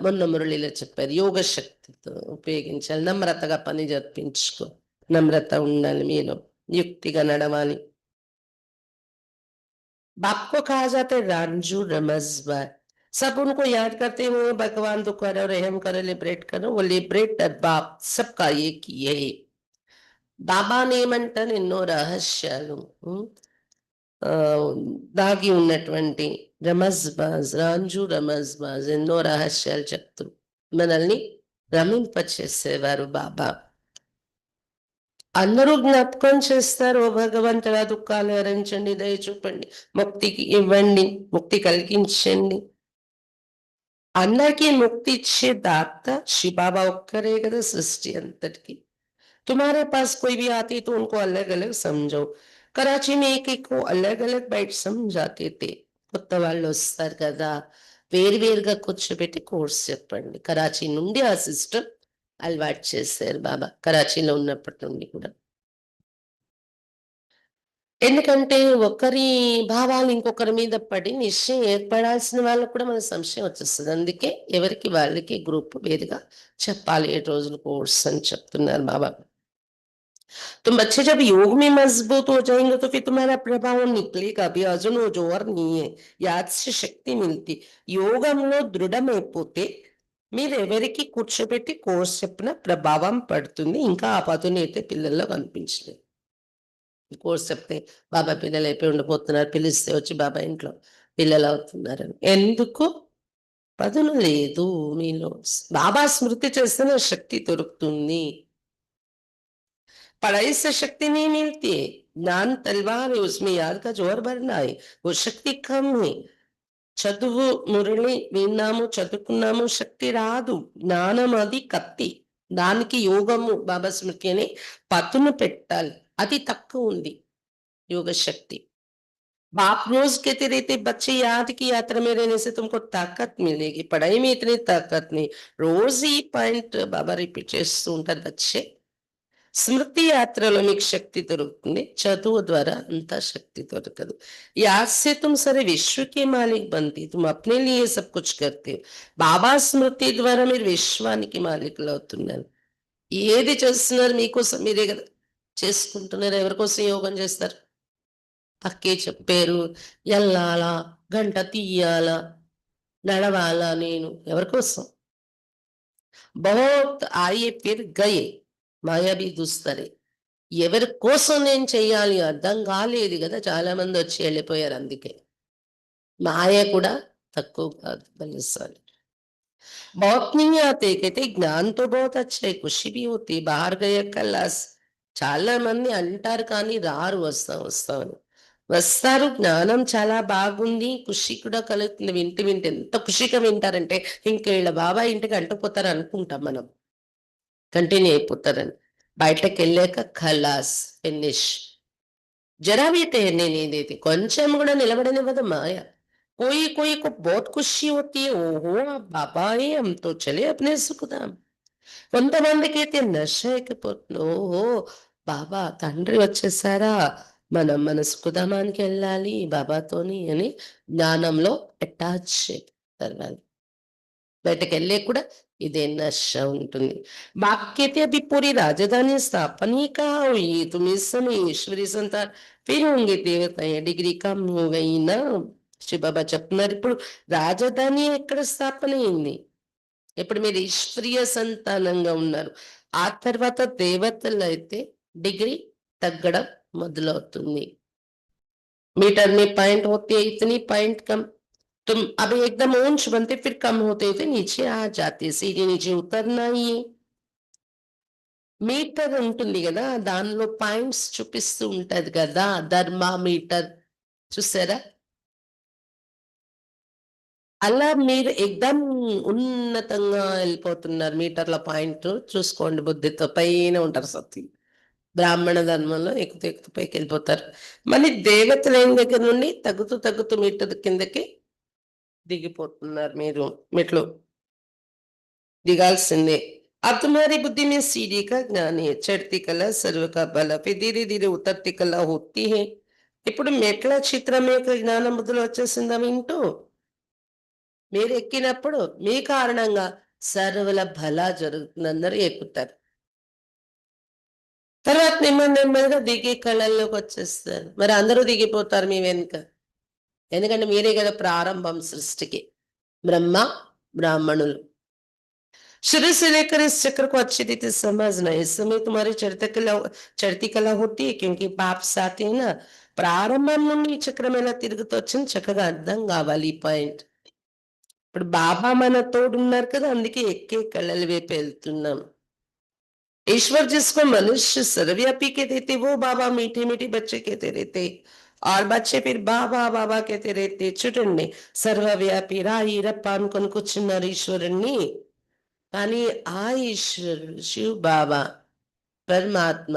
మొన్న మురళిలో చెప్పారు యోగ శక్తితో ఉపయోగించాలి, నమ్రతగా పని జరిపించుకో, నమ్రత ఉండాలి మీలో, యుక్తిగా నడవాలి. बाप को कहा जाता है रांझू रमजबार. सब उनको याद करते हुए भगवान तो करो, रहम करो, लिबरेट करो. वो लिबरेट बाप सबका एक ये బాబాని ఏమంటారు, ఎన్నో రహస్యాలు దాగి ఉన్నటువంటి రమజ్బాజ్, రాంజు రమజ్బాజ్ ఎన్నో రహస్యాలు చెప్తూ మనల్ని రమింపచేసేవారు బాబా. అందరూ జ్ఞాపకం చేస్తారు, ఓ భగవంతుడా దుఃఖాలు హరించండి, దయ చూపండి, ముక్తికి ఇవ్వండి, ముక్తి కలిగించండి. అందరికీ ముక్తి ఇచ్చే దాత శివబాబా ఒక్కరే కదా సృష్టి అంతటికి. तुम्हारे पास कोई भी आती तो उनको अलग अलग समझो. कराची में एक एक को अलग अलग बैठ समझाते थे. కొత్త వాళ్ళు వస్తారు కదా, వేరువేరుగా కూర్చోబెట్టి కోర్స్ చెప్పండి. కరాచీ నుండి ఆ సిస్టమ్ అలవాటు చేశారు బాబా, కరాచీలో ఉన్నప్పటి నుండి కూడా. ఎందుకంటే ఒకరి భావాలు ఇంకొకరి మీద పడి నిశ్చయం ఏర్పడాల్సిన వాళ్ళకు కూడా మన సంశయం వచ్చేస్తుంది. అందుకే ఎవరికి వాళ్ళకి గ్రూప్ వేరుగా చెప్పాలి, 7 రోజులు కోర్స్ అని చెప్తున్నారు బాబా. तुम बच्चे जब योग में मजबूत हो जाएंगे तो फिर तुम्हारा प्रभाव निकलेगा भी, अजून वो जोर नहीं है, याद से शक्ति मिलती. యోగంలో దృఢమైపోతే మీరు ఎవరికి కూర్చోబెట్టి కోర్స్ చెప్పిన ప్రభావం పడుతుంది. ఇంకా ఆ పదును అయితే పిల్లల్లో కనిపించలేదు. కోర్స్ చెప్తే బాబా పిల్లలు అయిపోయి ఉండిపోతున్నారు, పిలిస్తే వచ్చి బాబా ఇంట్లో పిల్లలు అవుతున్నారని. ఎందుకు? పదును లేదు మీలో. బాబా స్మృతి చేస్తేనే శక్తి దొరుకుతుంది. पढ़ाई से शक्ति नहीं मिलती है, ज्ञान तलवार है, उसमें याद का जोर भरना है, वो शक्ति कम है. చదువు మురళి విన్నాము, చదువుకున్నాము, శక్తి రాదు. జ్ఞానం అది కత్తి, దానికి యోగము బాబా స్మృతి అని పదును పెట్టాలి, అది తక్కువ ఉంది యోగ శక్తి. बाप रोज कहते रहते बच्चे याद की यात्रा में रहने से तुमको ताकत मिलेगी, पढ़ाई में इतनी ताकत नहीं. रोज ही पॉइंट बाबा रिपीट చేస్తూ ఉంటారు. बच्चे స్మృతి యాత్రలో మీకు శక్తి దొరుకుతుంది, చదువు ద్వారా అంత శక్తి దొరకదు. याद से तुम सारे विश्व के मालिक बनती, तुम अपने लिए सब कुछ करते हो. బాబా స్మృతి ద్వారా మీరు విశ్వానికి మాలికులు అవుతున్నారు. ఏది చేస్తున్నారు మీకోసం మీరే కదా చేసుకుంటున్నారు. ఎవరి కోసం యోగం చేస్తారు? అక్కే చెప్పారు, ఎల్లాలా, గంట తీయాలా, నడవాలా, నేను ఎవరి కోసం? బహుత్ ఆయే ఫిర్ గయే, మాయాబీ దుస్తరే. ఎవరి కోసం నేను చెయ్యాలి అర్థం కాలేదు కదా, చాలా మంది వచ్చి వెళ్ళిపోయారు. అందుకే మాయ కూడా తక్కువ కాదు, బలిసాలి. बहुत नहीं आते, कहते ज्ञान तो बहुत अच्छा है, खुशी भी होती है, बाहर गए కల్లాస్. చాలా మంది అంటారు కానీ రారు, వస్తాం వస్తాం అని. వస్తారు, జ్ఞానం చాలా బాగుంది, ఖుషి కూడా కలుగుతుంది. వింటి వింటే ఎంత ఖుషిగా వింటారంటే ఇంకేళ్ళ బాబా ఇంటికి అంటుకుపోతారు అనుకుంటాం మనం, కంటిన్యూ అయిపోతారని. బయటకు వెళ్ళాక ఖలాస్, ఫినిష్. జరా भी ठहरने नहीं देती, కొంచెం కూడా నిలబడనివ్వదు మాయ. कोई कोई को बहुत खुशी होती है, ओहो आप बाबा है, हम तो चले अपने सुखधाम. కొంతమందికి అయితే నశ ఎక్కిపోతుంది, ఓహో బాబా తండ్రి వచ్చేసారా, మనం మన సుఖధామానికి వెళ్ళాలి బాబాతోని అని జ్ఞానంలో అటాచ్ అయిపోతారు వాళ్ళు. బయటకు వెళ్ళే కూడా ఇదే నశ ఉంటుంది. బాక్యతే అభి పూరి రాజధాని స్థాపన ही कहाँ हुई, तुम इस समय ईश्वरी संतान फिर होंगे देवता, डिग्री कम हो गई ना. శివబాబా చెప్తున్నారు, ఇప్పుడు రాజధాని ఎక్కడ స్థాపన అయింది? ఇప్పుడు మీరు ఈశ్వరీయ సంతానంగా ఉన్నారు. ఆ తర్వాత దేవతలు అయితే డిగ్రీ తగ్గడం మొదలవుతుంది. मीटर में पॉइंट होती है इतनी, पॉइंट कम, तुम अभी एकदम ऊंच बनते फिर कम होते होते नीचे आ जाते, सीधे नीचे उतरना ही. మీటర్ ఉంటుంది కదా, దానిలో పాయింట్స్ చూపిస్తూ ఉంటది కదా, ధర్మామీటర్ చూసారా? అలా మీరు ఎగ్దమ్ ఉన్నతంగా వెళ్ళిపోతున్నారు. మీటర్ల పాయింట్ చూసుకోండి, బుద్ధితో పైన ఉంటారు సత్తి. బ్రాహ్మణ ధర్మంలో ఎక్కుతూ ఎక్కుతూ పైకి వెళ్ళిపోతారు. మళ్ళీ దేవతలైన దగ్గర నుండి తగ్గుతూ తగ్గుతూ మీటర్ కిందకి దిగిపోతున్నారు. మీరు మెట్లు దిగాల్సిందే. अब तुम्हारी बुद्धि में सीढ़ी का ज्ञान है, चढ़ती कला सर्व का बल, फिर धीरे धीरे उतरती कला होती है. ఇప్పుడు మెట్ల చిత్రం యొక్క జ్ఞానం బుద్ధిలో వచ్చేసిందా వింటూ? మీరు ఎక్కినప్పుడు మీ కారణంగా సర్వుల భలా జరుగుతుంది, అందరూ ఎక్కుతారు. తర్వాత నెమ్మది నెమ్మదిగా దిగి కళల్లోకి వచ్చేస్తారు. మరి అందరూ దిగిపోతారు మీ వెనుక, ఎందుకంటే మీరే కదా ప్రారంభం సృష్టికి. బ్రహ్మ బ్రాహ్మణులు. शुरू से लेकर इस चक्र को अच्छी रीति समझना, इस समय तुम्हारी चढ़ती कला होती है, क्योंकि पाप साथ है ना. ప్రారంభం నుండి ఈ చక్రం ఎలా తిరుగుతూ వచ్చింది చక్కగా అర్థం కావాలి ఈ పాయింట్. ఇప్పుడు బాబా మన తోడున్నారు కదా, అందుకే ఎక్కే కళల వైపు వెళ్తున్నాం. ईश्वर जिसको मनुष्य सर्वव्यापी के देते, वो बाबा मीठे मीठे बच्चे कहते रहते, और बच्चे फिर बाबा बाबा कहते रहते. చూడండి, సర్వవ్యాపి రాయి రప్ప అనుకొని కూర్చున్నారు ఈశ్వరుణ్ణి, కానీ ఆ ఈశ్వరుడు శివ్ బాబా పరమాత్మ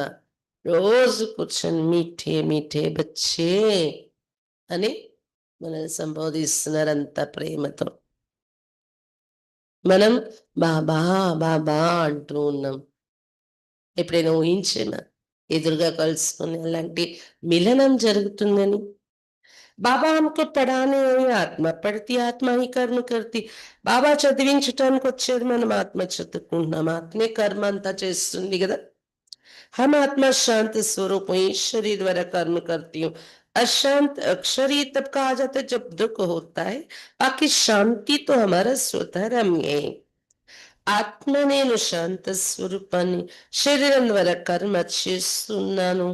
రోజు కూర్చొని మీఠే మీఠే బచ్చే అని మనల్ని సంబోధిస్తున్నారు అంత ప్రేమతో. మనం బాబా బాబా అంటూ ఉన్నాం. ఎప్పుడైనా ఊహించేనా ఎదురుగా కలుసుకుని అలాంటి మిలనం జరుగుతుందని? బాబా हमको పడానే ఆత్మ పడితే ఆత్మ ही कर्म करती. బాబా చదివించటానికి వచ్చేది, మనం ఆత్మ చదువుకుంటున్నాం, ఆత్మే కర్మ అంతా చేస్తుంది కదా. हम आत्मा शांत स्वरूप हूँ, ईश्वरी द्वारा कर्म करती हूँ. अशांत अक्षरी तब कहा जाता है जब दुख होता है, बाकी शांति तो हमारा स्वधर्म है. ఆత్మ నేను శాంత స్వరూపాన్ని, శరీరం ద్వారా కర్మ చేస్తున్నాను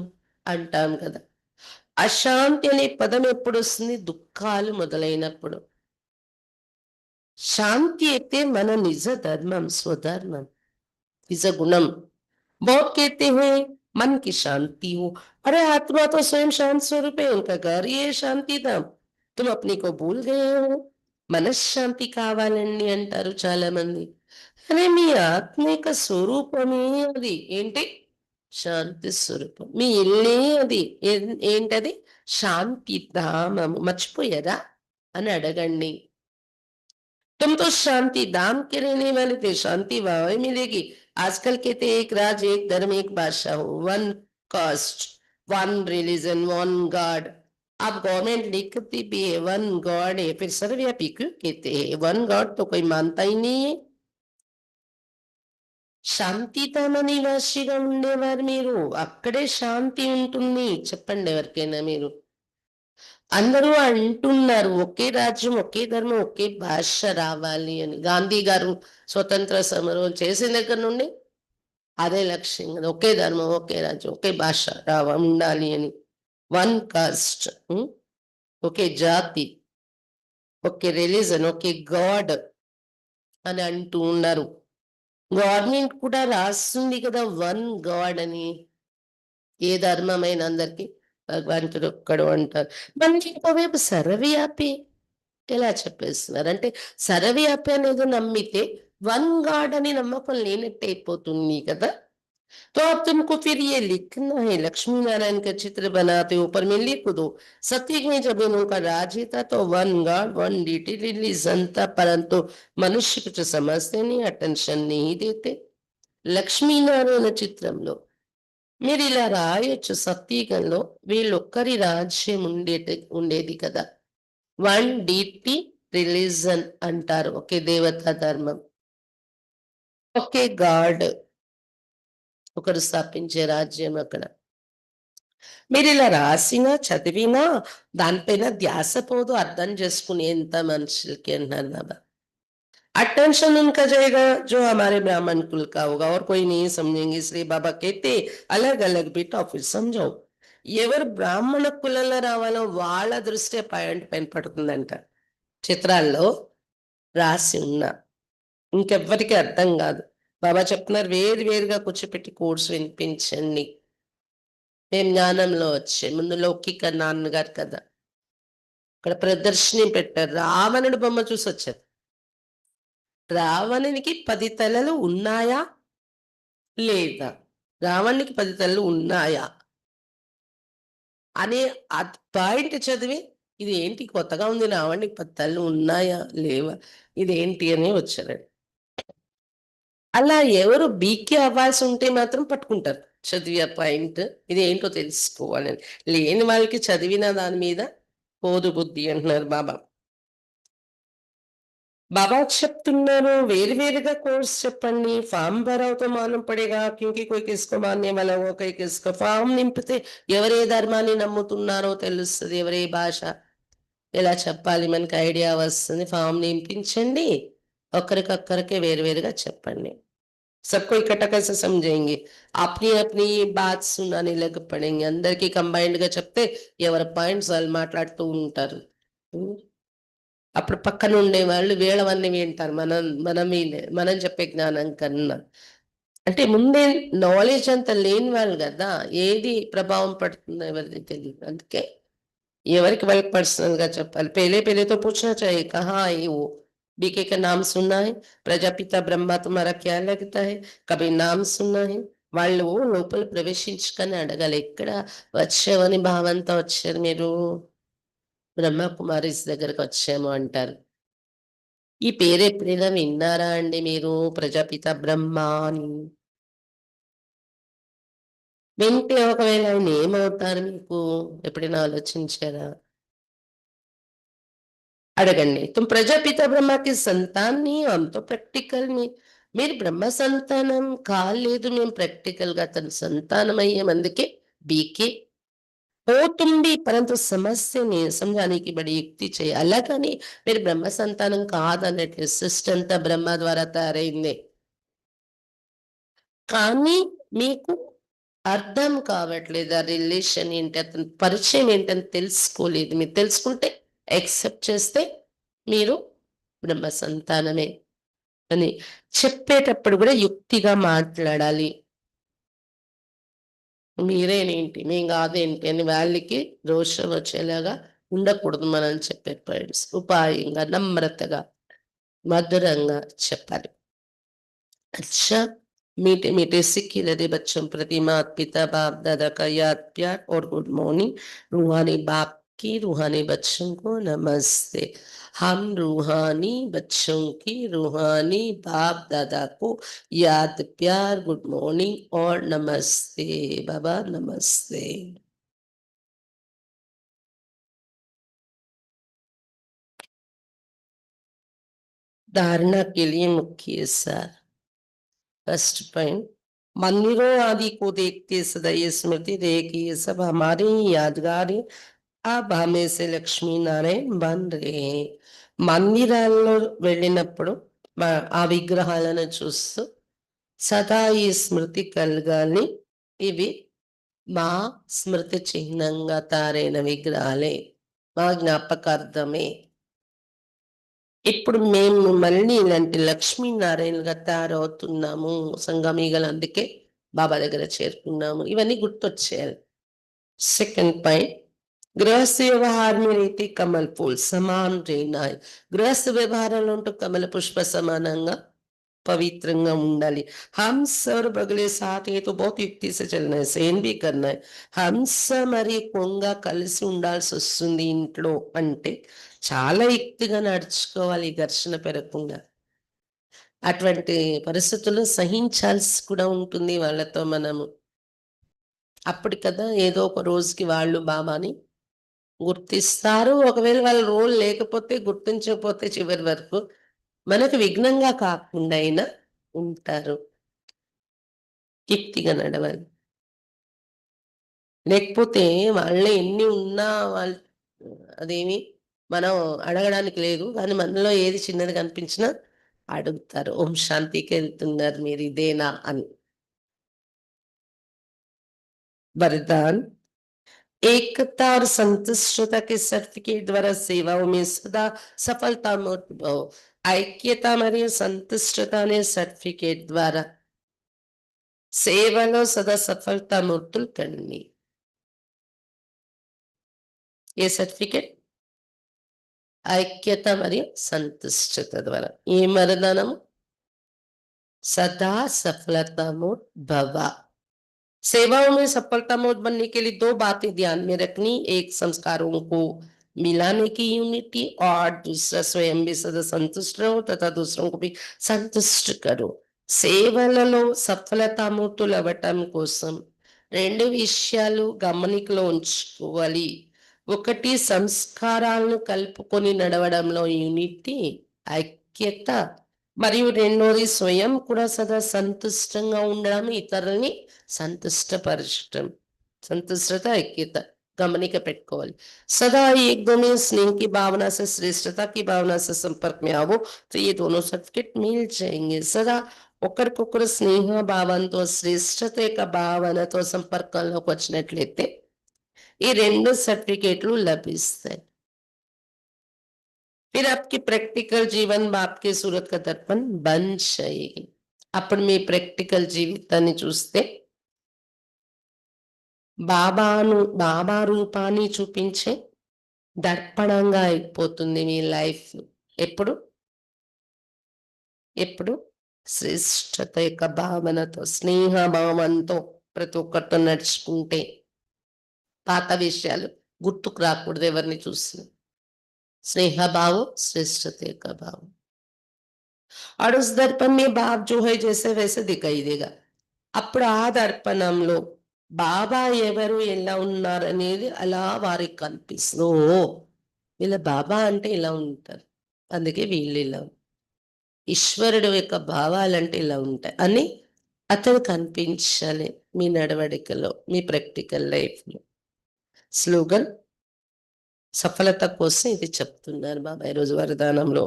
అంటాం కదా. అశాంతి అనే పదం ఎప్పుడు వస్తుంది? దుఃఖాలు మొదలైనప్పుడు. శాంతి అయితే మన నిజ ధర్మం, స్వధర్మం, నిజ గుణం. बहुत कहते हैं मन की शांति हो, अरे आत्मा तो स्वयं शांत स्वरूप है, उनका घर ही है शांति धाम, तुम अपने को भूल गए हो. మనశ్శాంతి కావాలండి అంటారు చాలా మంది. అరే మీ ఆత్మ యొక్క స్వరూపమే అది. ఏంటి? శాంతి స్వరూపం. మీ ఇల్లే అది. ఏంటది? శాంతి ధామము. మర్చిపోయారా అని అడగండి. तुम तो शांति धाम के रहने वाले थे, शांति वहां मिलेगी, आजकल कहते हैं एक राज एक धर्म एक भाषा हो, one cast, one religion, one God. अब गवर्नमेंट लिखती भी है वन गॉड है, फिर सर्वव्यापी क्यों कहते हैं? वन गॉड तो कोई मानता ही नहीं है। శాంతితమ నివాసిగా ఉండేవారు మీరు, అక్కడే శాంతి ఉంటుంది. చెప్పండి ఎవరికైనా మీరు. అందరూ అంటున్నారు ఒకే రాజ్యం ఒకే ధర్మం ఒకే భాష రావాలి అని. గాంధీ గారు స్వతంత్ర సమరం చేసిన దగ్గర నుండి అదే లక్ష్యం కదా, ఒకే ధర్మం ఒకే రాజ్యం ఒకే భాష ఉండాలి అని. వన్ కాస్ట్, ఒకే జాతి, ఒకే రిలీజన్, ఒకే గాడ్ అని అంటూ ఉన్నారు. గవర్నమెంట్ కూడా రాస్తుంది కదా వన్ గాడ్ అని. ఏ ధర్మమైన అందరికి భగవంతుడు ఒక్కడు అంటారు. మనకి ఇంకోవైపు సర్వవ్యాపి ఎలా చెప్పేస్తున్నారు అంటే, సర్వవ్యాపి అనేది నమ్మితే వన్ గాడ్ అని నమ్మకం లేనట్టు అయిపోతుంది కదా. तो अब तुमको फिर ये लिखना है, लक्ष्मी नारायण का चित्र बनाते ऊपर में लिख दो, सतयुग में जब उनका राज्य था तो one god one deity religion था, परंतु मनुष्य कुछ समझते नहीं, अटेंशन नहीं देते. లక్ష్మీనారాయణ చిత్రంలో మీరు ఇలా రాయొచ్చు, సత్యయుగంలో వీళ్ళొక్కరి రాజ్యం ఉండేది కదా. వన్ డిటి రిలీజన్ అంటారు, ఒకే దేవతా ధర్మం, ఒకే గాడ్, ఒకరు స్థాపించే రాజ్యం అక్కడ. మీరు ఇలా రాసినా చదివినా దానిపైన ధ్యాస పోదు, అర్థం చేసుకునేంత మనుషులకి అంటున్నారు బాబా. अटेंशन उनका जाएगा जो हमारे ब्राह्मण कुल का होगा, और कोई नहीं समझेंगे. इसलिए बाबा कहते अलग अलग बेटा फिर समझाओ. ఎవరు బ్రాహ్మణ కులంలో రావాలో వాళ్ళ దృష్టి పాయింట్ పైన పడుతుందంట చిత్రాల్లో రాసి ఉన్నా. ఇంకెవ్వరికి అర్థం కాదు. బాబా చెప్తున్నారు వేరు వేరుగా కూర్చోపెట్టి కోర్సు వినిపించండి. మేము జ్ఞానంలో వచ్చే ముందు లౌకిక నాన్నగారు కదా, అక్కడ ప్రదర్శన పెట్టారు. రావణుడు బొమ్మ చూసి వచ్చారు. రావణునికి 10 తలలు ఉన్నాయా లేదా, రావణునికి 10 తలలు ఉన్నాయా అనే పాయింట్ చదివి ఇది ఏంటి కొత్తగా ఉంది, రావణునికి 10 తలలు ఉన్నాయా లేవా, ఇదేంటి అని వచ్చారండి. అలా ఎవరు బీకే అవ్వాల్సి ఉంటే మాత్రం పట్టుకుంటారు చదివే పాయింట్, ఇది ఏంటో తెలుసుకోవాలని. లేని వాళ్ళకి చదివిన దాని మీద పోదు బుద్ధి అంటున్నారు బాబా. बाबा చెప్తున్నారు వేరువేరుగా కోర్స్ చెప్పండి. ఫామ్ భరావు తో మాలూम పడేగా క్యూంకి కోई किसको मानने वाला हो, कोई किसको. ఫామ్ నింపితే ఎవరే ధర్మాన్ని నమ్ముతున్నారో తెలుస్తుంది, ఎవరే భాష ఎలా చెప్పాలి మనకి ఐడియా వస్తుంది. ఫామ్ నింపించండి, ఒకరికొక్కరికి వేరువేరుగా చెప్పండి. सबको इकट्ठा कैसे समझेंगे, अपनी अपनी बात सुनाने लग पड़ेंगे. అందరికి కంబైన్డ్ గా చెప్తే ఎవరి పాయింట్స్ వాళ్ళు మాట్లాడుతూ ఉంటారు. అప్పుడు పక్కన ఉండేవాళ్ళు వీళ్ళవన్నీ వింటారు, మనం చెప్పే జ్ఞానం కన్నా. అంటే ముందే నాలెడ్జ్ అంత లేని వాళ్ళు కదా, ఏది ప్రభావం పడుతుందో ఎవరికి తెలియదు. అందుకే ఎవరికి వాళ్ళకి పర్సనల్ గా చెప్పాలి. पहले तो पूछना चाहिए कहाँ आई वो, बीके का नाम सुना है, ప్రజాపిత బ్రహ్మ तुम्हारा क्या लगता है, कभी नाम सुना है. వాళ్ళు లోపల ప్రవేశించుకొని అడగాలి, ఎక్కడ వచ్చావని భావంతో వచ్చారు మీరు, బ్రహ్మకుమారిస్ దగ్గరకు వచ్చాము అంటారు. ఈ పేరు ఎప్పుడైనా విన్నారా అండి మీరు, ప్రజాపిత బ్రహ్మ అని? వింటే ఒకవేళ ఆయన ఏమవుతారు మీకు ఎప్పుడైనా ఆలోచించారా? అడగండి. तुम ప్రజాపిత బ్రహ్మకి సంతాన్ని అంతో ప్రాక్టికల్ మీరు బ్రహ్మ సంతానం కాలేదు, మేము ప్రాక్టికల్ గా తన సంతానం అయ్యాం. అందుకే బీకే हो तुम भी, परंतु సమస్యని సమझाने बड़ी युक्ति चाहिए. అలాగని మీరు బ్రహ్మ సంతానం కాదన్నట్లు, సృష్టి అంతా బ్రహ్మ ద్వారా తయారైంది కానీ మీకు అర్థం కావట్లేదు, ఆ రిలేషన్ ఏంటి, అతని పరిచయం ఏంటని తెలుసుకోలేదు. మీరు తెలుసుకుంటే యాక్సెప్ట్ చేస్తే మీరు బ్రహ్మ సంతానమే అని చెప్పేటప్పుడు కూడా యుక్తిగా మాట్లాడాలి. మీరేనేంటి మేం కాదేంటి అని వాళ్ళకి రోషం వచ్చేలాగా ఉండకూడదు. మనం చెప్పే పాయింట్స్ ఉపాయంగా నమ్రతగా మధురంగా చెప్పాలి. अच्छा मीठे मीठे सिक्के लदे बच्चों प्रति माता पिता बाप दादा का याद प्यार और गुड मॉर्निंग. रूहानी बाप की रूहानी बच्चों को नमस्ते। हम रूहानी बच्चों की रूहानी बाप दादा को याद प्यार गुड मॉर्निंग और नमस्ते। बाबा नमस्ते। धारणा के लिए मुख्य सार। फर्स्ट पॉइंट, मंदिरों आदि को देखते सदा ये स्मृति रहे कि ये सब हमारे ही यादगार है। अब हमें से లక్ష్మీ నారాయణ బన్ రే। మందిరాల్లో వెళ్ళినప్పుడు ఆ విగ్రహాలను చూస్తూ సదా ఈ స్మృతి కలగాలి, ఇవి మా స్మృతి చిహ్నంగా తారైన విగ్రహాలే, మా జ్ఞాపకార్థమే। ఇప్పుడు మేము మళ్ళీ ఇలాంటి లక్ష్మీనారాయణగా తయారవుతున్నాము, సంగమీగలు, అందుకే బాబా దగ్గర చేరుకున్నాము, ఇవన్నీ గుర్తొచ్చేయాలి। సెకండ్ పాయింట్, గృహస్థ వ్యవహాर में रीति कमल फूल समान रहना है। గృహస్థ వ్యవహారంలో ఉంటూ కమల పుష్ప సమానంగా పవిత్రంగా ఉండాలి। హంస और बगले साथ ये तो बहुत युक्ति से चलना है, सेन भी करना है। హంస మరి కొంగ కలిసి ఉండాల్సి వస్తుంది ఇంట్లో అంటే చాలా యుక్తిగా నడుచుకోవాలి, ఘర్షణ పెరగకుండా। అటువంటి పరిస్థితుల్లో సహించాల్సి కూడా ఉంటుంది వాళ్ళతో మనము। అప్పుడు కదా ఏదో ఒక రోజుకి వాళ్ళు బాబాని గుర్తిస్తారు। ఒకవేళ వాళ్ళ రోల్ లేకపోతే, గుర్తించకపోతే చివరి వరకు మనకు విఘ్నంగా కాకుండా అయినా ఉంటారు। యుక్తిగా నడవాలి। లేకపోతే వాళ్ళే ఎన్ని ఉన్నా వాళ్ళు అదేమి మనం అడగడానికి లేదు, కానీ మనలో ఏది చిన్నది కనిపించినా అడుగుతారు, ఓం శాంతికి వెళ్తున్నారు మీరు ఇదేనా అని। वरदान, एकता और संतुष्टता के सर्टिफिकेट द्वारा सेवाओं में सदा सफलता भव। ఐక్యత మరియు సంతుష్టత అనే సర్టిఫికేట్ ద్వారా సేవలో సదా సఫలతా మూర్తులు కండి। ఏ సర్టిఫికేట్? ఐక్యత మరియు సంతుష్టత ద్వారా। ఈ వరదానము सदा सफलता मूर्त भव। सेवाओं में सफलता मूर्त बनने के लिए दो बातें ध्यान में रखनी, एक संस्कारों को मिलाने की यूनिटी और दूसरा स्वयं भी सदा संतुष्ट रहो तथा दूसरों को भी संतुष्ट करो। సేవలలో సఫలతామూర్తులు అవ్వటం కోసం రెండు విషయాలు గమనికలో ఉంచుకోవాలి। ఒకటి సంస్కారాలను కలుపుకొని నడవడంలో యూనిటీ, ఐక్యత, మరియు రెండోది స్వయం కూడా సదా సంతుష్టంగా ఉండడం, ఇతరుల్ని సంతుష్టపరచడం। సంతుష్టత ఐక్యత गमनिका पेट्कोवाली। सदा एक दो में स्नेह की भावना से श्रेष्ठता की भावना से संपर्क में आओ तो ये दोनों सर्टिफिकेट मिल जाएंगे। सदा ఒకరికొకరు స్నేహ భావంతో శ్రేష్టత యొక్క భావనతో సంపర్కంలోకి వచ్చినట్లయితే ఈ రెండు సర్టిఫికేట్లు లభిస్తాయి। फिर आपकी प्रैक्टिकल जीवन बाप के सूरत का दर्पण बन जाएगी। అప్పుడు మీ ప్రాక్టికల్ జీవితాన్ని చూస్తే బాబా రూపాన్ని చూపించే దర్పణంగా అయిపోతుంది మీ లైఫ్। ఎప్పుడు ఎప్పుడు శ్రేష్టత యొక్క భావనతో, స్నేహ భావంతో ప్రతి ఒక్కరితో నడుచుకుంటే పాత విషయాలు గుర్తుకు రాకూడదు ఎవరిని చూసినా। स्नेह भाव, श्रेष्ठते का भाव, और उस दर्पण में बाप जो है जैसे वैसे दिखाई देगा। అప్పుడు ఆ దర్పణంలో బాబా ఎవరు ఎలా ఉన్నారనేది అలా వారికి కనిపిస్తూ, వీళ్ళ బాబా అంటే ఇలా ఉంటారు, అందుకే వీళ్ళు ఇలా, ఈశ్వరుడు యొక్క భావాలంటే ఇలా ఉంటాయి అని అతను కనిపించాలి మీ నడవడికలో, మీ ప్రాక్టికల్ లైఫ్లో। స్లోగన్ సఫలత కోసం ఇది చెప్తున్నారు బాబా ఈరోజు వరదానంలో।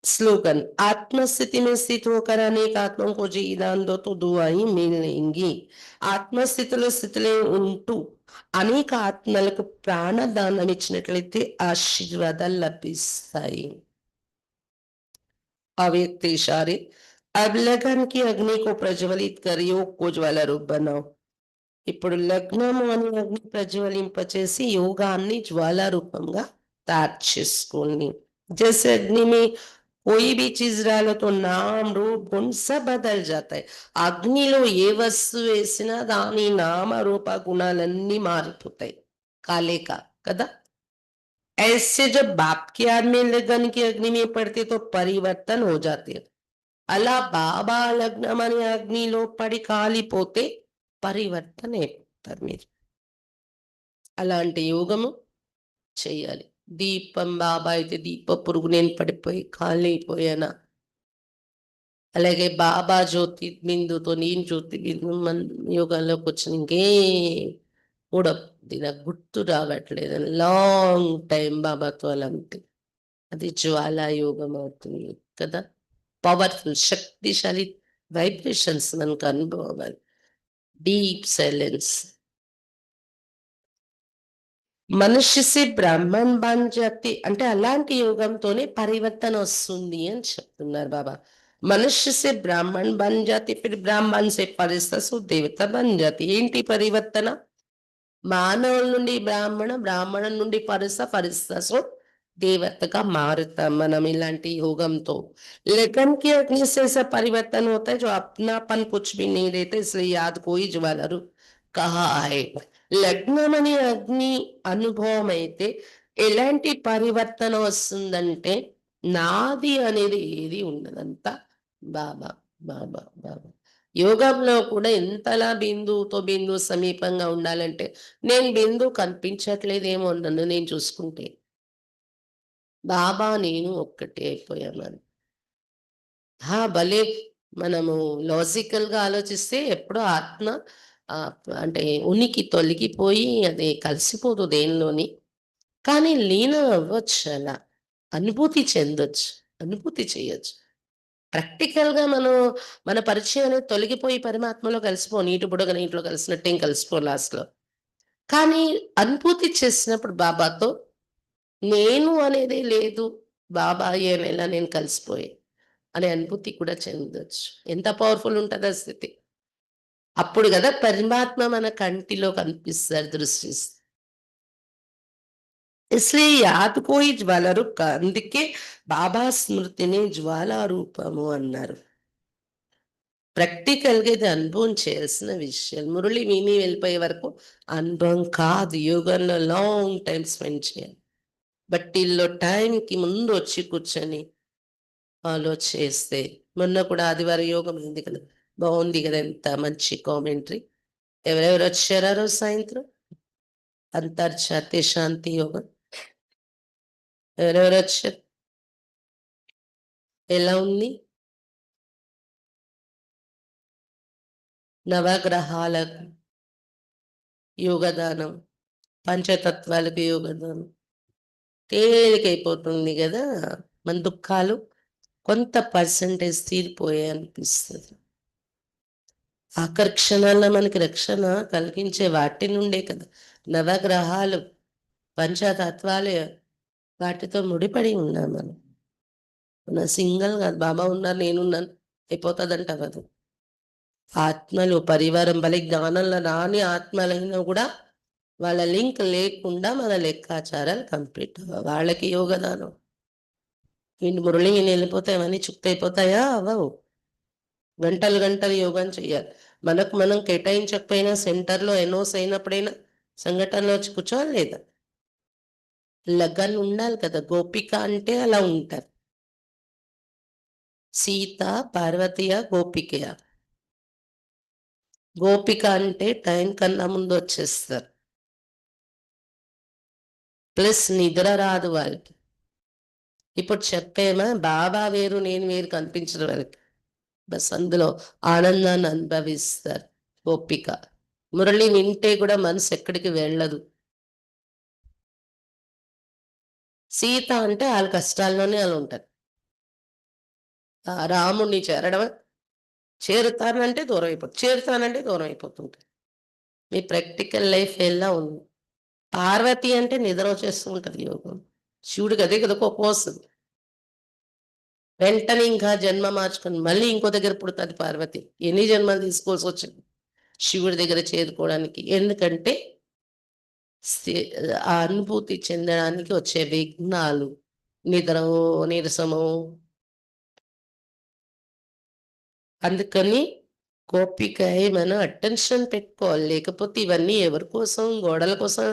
स्लोगन, आत्मस्थिति में स्थित होकर अनेक आत्माओं को जीदान दो तो दुआई मिलेंगी। ఆత్మస్థితిలో స్థితిలో ఉంటూ అనేక ఆత్మలకు ప్రాణదానం ఇచ్చినట్లయితే ఆశీర్వాదాలు లభిస్తాయి। अव्यक्त इशारे, अब लगन की अग्नि को प्रज्वलित कर योग को ज्वाला रूप बनाओ। ఇప్పుడు లగ్నము అనే అగ్ని ప్రజ్వలింపచేసి యోగాన్ని జ్వాలా రూపంగా తయారు చేసుకోండి। जैसे अग्नि में कोई भी चीज डालो तो नाम रूप गुण सब बदल जाता है। అగ్నిలో ఏ వస్తువు వేసినా దాని నామ రూప గుణాలన్నీ మారిపోతాయి, కాలేక కదా। ऐसे जब बाप की याद में लगन की अग्नि में पड़ते तो परिवर्तन हो जाते हैं। అలా బాబా లగ్నం అనే అగ్నిలో పడి కాలిపోతే పరివర్తన అయిపోతారు మీరు. అలాంటి యోగము చేయాలి. దీపం బాబా అయితే దీప పురుగు నేను పడిపోయి కాలిపోయానా, అలాగే బాబా జ్యోతి బిందుతో నేను జ్యోతి బిందు మన యోగాల్లోకి వచ్చిన ఇంకే కూడా నాకు గుర్తు రావట్లేదు. లాంగ్ టైం బాబాతో అలా అంతే. అది జ్వాలా యోగం అవుతుంది కదా. పవర్ఫుల్ శక్తిశాలి వైబ్రేషన్స్ మనకు అనుభవం అవ్వాలి. Deep silence. మనుష్య సే బ్రాహ్మణ్ బన్ జాతి అంటే అలాంటి యోగంతోనే పరివర్తన వస్తుంది అని చెప్తున్నారు బాబా. మనుష్య సే బ్రాహ్మణ్ బన్ జాతి, ఫిర్ బ్రాహ్మణ్ సే ఫరిస్తా సో దేవత బన్ జాతి. ఏంటి పరివర్తన? మానవుల నుండి బ్రాహ్మణ, బ్రాహ్మణం నుండి ఫరిస్తా, ఫరిస్తా సో देवता मारता మనం ఇలాంటి యోగంతో. लगन की अग्नि से ऐसा परिवर्तन होता है जो अपनापन कुछ भी नहीं देते, इसलिए याद कोई ज्वालरू कहा है. లగ్నం అనే అగ్ని అనుభవం అయితే ఎలాంటి పరివర్తన వస్తుందంటే నాది అనేది ఏది ఉండదంతా బాబా బాబా బాబా. యోగంలో కూడా ఎంతలా బిందువుతో బిందువు సమీపంగా ఉండాలంటే నేను బిందువు కనిపించట్లేదేమో నన్ను నేను చూసుకుంటే బాబా నేను ఒక్కటే అయిపోయామని. భలే మనము లాజికల్‌గా ఆలోచిస్తే ఎప్పుడో ఆత్మ అంటే ఉనికి తొలగిపోయి అది కలిసిపోదు దేనిలోని. కానీ లీనం అవ్వచ్చు అలా. అనుభూతి చెందొచ్చు. అనుభూతి చేయొచ్చు. ప్రాక్టికల్‌గా మనం మన పరిచయం అనేది తొలగిపోయి పరమాత్మలో కలిసిపోం. నీటి బుడగ నీటిలో కలిసినట్టేం కలిసిపోం లాస్ట్‌లో. కానీ అనుభూతి చేసినప్పుడు బాబాతో నేను అనేదే లేదు. బాబాయే అనేలా నేను కలిసిపోయా అనే అనుభూతి కూడా చెందొచ్చు. ఎంత పవర్‌ఫుల్ ఉంటది ఆ స్థితి. అప్పుడు గదా పరమాత్మ మన కంటిలో కనిపిస్తారు దృష్టిస్తే. ఇస్లియే యాద్ కోయి జ్వాల రూప్ కా, అందుకే బాబా స్మృతిని జ్వాలా రూపము అన్నారు. ప్రాక్టికల్‌గా ఇది అనుభవం చేయాల్సిన విషయాలు. మురళి విని వెళ్ళిపోయే వరకు అనుభవం కాదు. యోగంలో లాంగ్ టైమ్ స్పెండ్ చేయాలి. బట్టీల్లో టైంకి ముందు వచ్చి కూర్చొని ఫాలో చేస్తే, మొన్న కూడా ఆదివారం యోగం ఉంది కదా! బావుంది కదా! ఎంత మంచి కామెంటరీ. ఎవరెవరు వచ్చారు ఆ రోజు సాయంత్రం? అంతర్జాతీయ శాంతి యోగం. ఎవరెవరొచ్చారు? ఎలా ఉంది? నవగ్రహాలకు యోగదానం, పంచతత్వాలకు యోగదానం. తేలికైపోతుంది గదా! మన దుఃఖాలు కొంత పర్సెంటేజ్ తీరిపోయాయనిపిస్తది. ఆఖరి క్షణాల్లో మనకి రక్షణ కలిగించే వాటి నుండే కదా! నవగ్రహాలు, పంచతత్వాలే వాటితో ముడిపడి ఉన్నాం మనం. మన సింగిల్ కాదు. బాబా ఉన్నారు, నేనున్నాను అయిపోతదంటారు అది. ఆత్మలు పరివారం భలే జ్ఞానంలో రాని ఆత్మలైనా కూడా వాళ్ళ లింక్ లేకుండా మన లెక్కాచారాలు కంప్లీట్ వాళ్ళకి యోగదానం. వీళ్ళు మురళి విని వెళ్ళిపోతే అవన్నీ చుట్టయిపోతాయా? అవ్వవు. గంటలు గంటలు యోగం చెయ్యాలి. మనకు మనం కేటాయించకపోయినా సెంటర్‌లో ఎనోస్ అయినప్పుడైనా సంఘటనలో వచ్చి కూర్చోవాలా లేదా? లగన్ ఉండాలి కదా! గోపిక అంటే అలా ఉంటారు. సీత, పార్వతియా? గోపికయా? గోపిక అంటే టైం కన్నా ముందు వచ్చేస్తారు. ప్లస్ నిద్ర రాదు వాళ్ళకి. ఇప్పుడు చెప్పేమా బాబా వేరు, నేను వేరు కనిపించదు వాళ్ళకి. బస్ అందులో ఆనందాన్ని అనుభవిస్తారు. గోపిక. మురళి వింటే కూడా మనసు ఎక్కడికి వెళ్ళదు. సీత అంటే ఆళ్ళ కష్టాల్లోనే ఆళ్ళుంటారు. రాముడిని చేరుతానంటే దూరం అయిపోతుంది. చేరుతానంటే దూరం అయిపోతుంటారు. మీ ప్రాక్టికల్ లైఫ్ ఎలా ఉంది? పార్వతి అంటే నిద్ర వచ్చేస్తూ ఉంటది యోగం. శివుడికి అదే కదా కోపం వస్తది. వెంటనే ఇంకా జన్మ మార్చుకొని మళ్ళీ ఇంకో దగ్గర పుడతది పార్వతి. ఎన్ని జన్మలు తీసుకోవాల్సొచ్చింది శివుడి దగ్గర చేరుకోవడానికి. ఎందుకంటే స్థి ఆ అనుభూతి చెందడానికి వచ్చే విఘ్నాలు, నిద్రో, నీరసమో. అందుకని గోపికై మనం అటెన్షన్ పెట్టుకోవాలి. లేకపోతే ఇవన్నీ ఎవరి కోసం, గోడల కోసం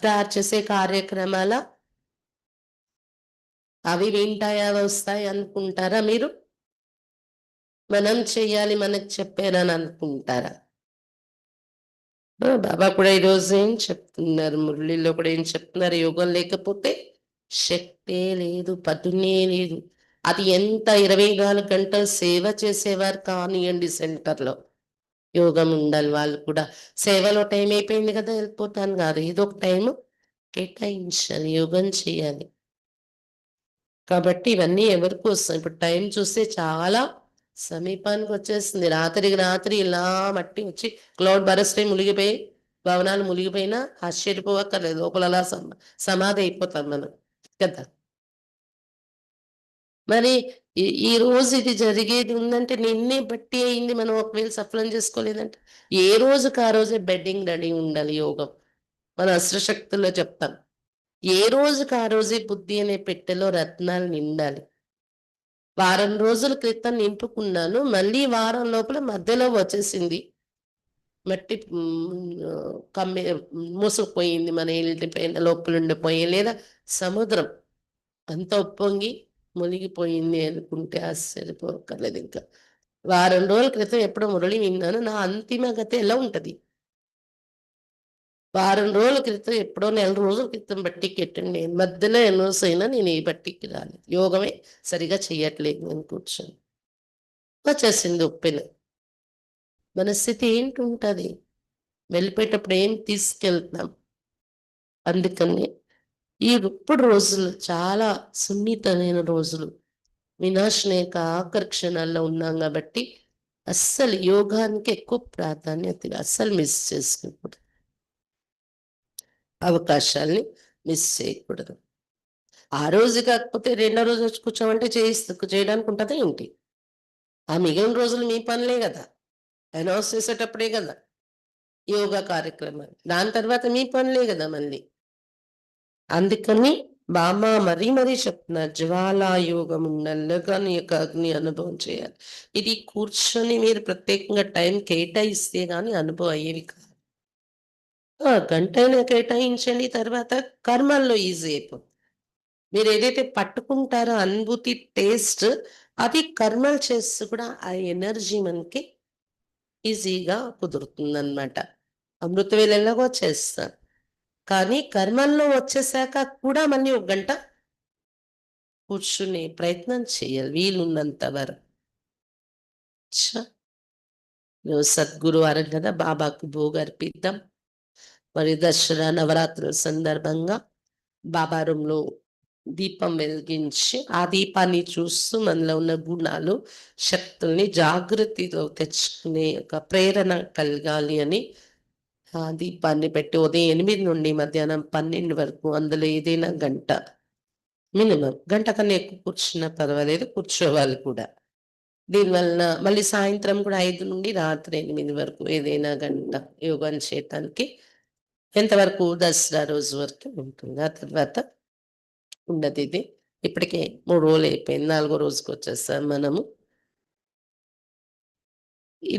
తయారు చేసే కార్యక్రమాలా? అవి వింటాయి, అవి వస్తాయి అనుకుంటారా మీరు? మనం చెయ్యాలి, మనకు చెప్పారని అనుకుంటారా? బాబా కూడా ఈరోజు ఏం చెప్తున్నారు, మురళిలో కూడా ఏం చెప్తున్నారు, యోగం లేకపోతే శక్తే లేదు, పదునే లేదు. అది ఎంత 24 గంటలు సేవ చేసేవారు కానివ్వండి సెంటర్లో, యోగం ఉండాలి. వాళ్ళు కూడా సేవలో టైం అయిపోయింది కదా వెళ్ళిపోతాను కాదు, ఏదో ఒక టైం కేటాయించాలి, యోగం చేయాలి. కాబట్టి ఇవన్నీ ఎవరి కోసం? ఇప్పుడు టైం చూస్తే చాలా సమీపానికి వచ్చేస్తుంది. రాత్రికి రాత్రి ఇలా మట్టి వచ్చి క్లౌడ్ బరస్ట్ అయి మునిగిపోయి భవనాలు మునిగిపోయినా ఆశ్చర్యపోవక్కర్లేదు, లోపల అలా సమాధి అయిపోతాం మనం కదా. మరి ఈ రోజు ఇది జరిగేది ఉందంటే నిన్నే బట్టి అయింది. మనం ఒకవేళ సఫలం చేసుకోలేదంటే ఏ రోజుకి ఆ రోజే బెడ్డింగ్ రెడీ ఉండాలి యోగం. మన అస్త్రశక్తుల్లో చెప్తాం, ఏ రోజుకి ఆ రోజే బుద్ధి అనే పెట్టెలో రత్నాలు నిండాలి. వారం రోజుల క్రితం నింపుకున్నాను, మళ్ళీ వారం లోపల మధ్యలో వచ్చేసింది మట్టి, కమ్మి మూసుకుపోయింది, మన ఇంటి పైన లోపల ఉండిపోయి, లేదా సముద్రం అంత ఉప్పొంగి మునిగిపోయింది అనుకుంటే ఆశ్చర్యపోకర్లేదు. ఇంకా వారం రోజుల క్రితం ఎప్పుడో మురళి విన్నాను, నా అంతిమ గతి ఎలా ఉంటది? వారం రోజుల క్రితం ఎప్పుడో నెల రోజుల క్రితం బట్టికి ఎట్టండి, మధ్యలో ఎన్నోసైనా నేను ఈ బట్టికి రాలేదు, యోగమే సరిగా చెయ్యట్లేదు నేను కూర్చొని వచ్చేసింది ఉప్పెన. మన స్థితి ఏంటి ఉంటుంది? వెళ్ళిపోయేటప్పుడు ఏం తీసుకెళ్తున్నాం? అందుకని ఈ ఇప్పుడు రోజులు చాలా సున్నితమైన రోజులు, వినాశనేక ఆకర్షణల్లో ఉన్నాం కాబట్టి అస్సలు యోగానికి ఎక్కువ ప్రాధాన్యత, అస్సలు మిస్ చేసుకోకూడదు, అవకాశాల్ని మిస్ చేయకూడదు. ఆ రోజు కాకపోతే రెండో రోజు వచ్చి కూర్చోమంటే చేయడానికి ఉంటుందా ఏంటి? ఆ మిగిలిన రోజులు మీ పనులే కదా, అనౌన్స్ చేసేటప్పుడే కదా యోగా కార్యక్రమాలు, దాని తర్వాత మీ పనులే కదా మళ్ళీ. అందుకని బామ్మ మరీ మరీ చెప్తున్నారు, జ్వాలా యోగము, నల్లగాని యొక్క అగ్ని అనుభవం చేయాలి. ఇది కూర్చొని మీరు ప్రత్యేకంగా టైం కేటాయిస్తే గాని అనుభవం అయ్యేవి కాదు. గంటైనా కేటాయించండి, తర్వాత కర్మల్లో ఈజీ అయిపోతుంది. మీరు ఏదైతే పట్టుకుంటారో అనుభూతి, టేస్ట్, అది కర్మలు చేస్తూ కూడా ఆ ఎనర్జీ మనకి ఈజీగా కుదురుతుందన్నమాట. అమృత వేళల్లో చేస్తాను, కానీ కర్మల్లో వచ్చేసాక కూడా మళ్ళీ ఒక గంట కూర్చునే ప్రయత్నం చేయాలి వీలున్నంత వరకు. సద్గురువారం కదా, బాబాకు భోగ అర్పిద్దాం. మరి దసరా నవరాత్రుల సందర్భంగా బాబా రూమ్లో దీపం వెలిగించి ఆ దీపాన్ని చూస్తూ మనలో ఉన్న గుణాలు, శక్తుల్ని జాగృతిలో తెచ్చుకునే ఒక ప్రేరణ కలగాలి అని ఆ దీపాన్ని పెట్టి ఉదయం 8 నుండి మధ్యాహ్నం 12 వరకు అందులో ఏదైనా గంట, మినిమం గంట కన్నా ఎక్కువ కూర్చున్నా పర్వాలేదు, కూర్చోవాలి కూడా. దీనివలన మళ్ళీ సాయంత్రం కూడా 5 నుండి రాత్రి 8 వరకు ఏదైనా గంట యోగాన్ని చేయటానికి ఎంతవరకు దసరా రోజు వరకు ఉంటుంది. ఆ తర్వాత ఉండదు ఇది. ఇప్పటికే 3 రోజులు అయిపోయింది, 4 రోజుకి వచ్చేసాం మనము.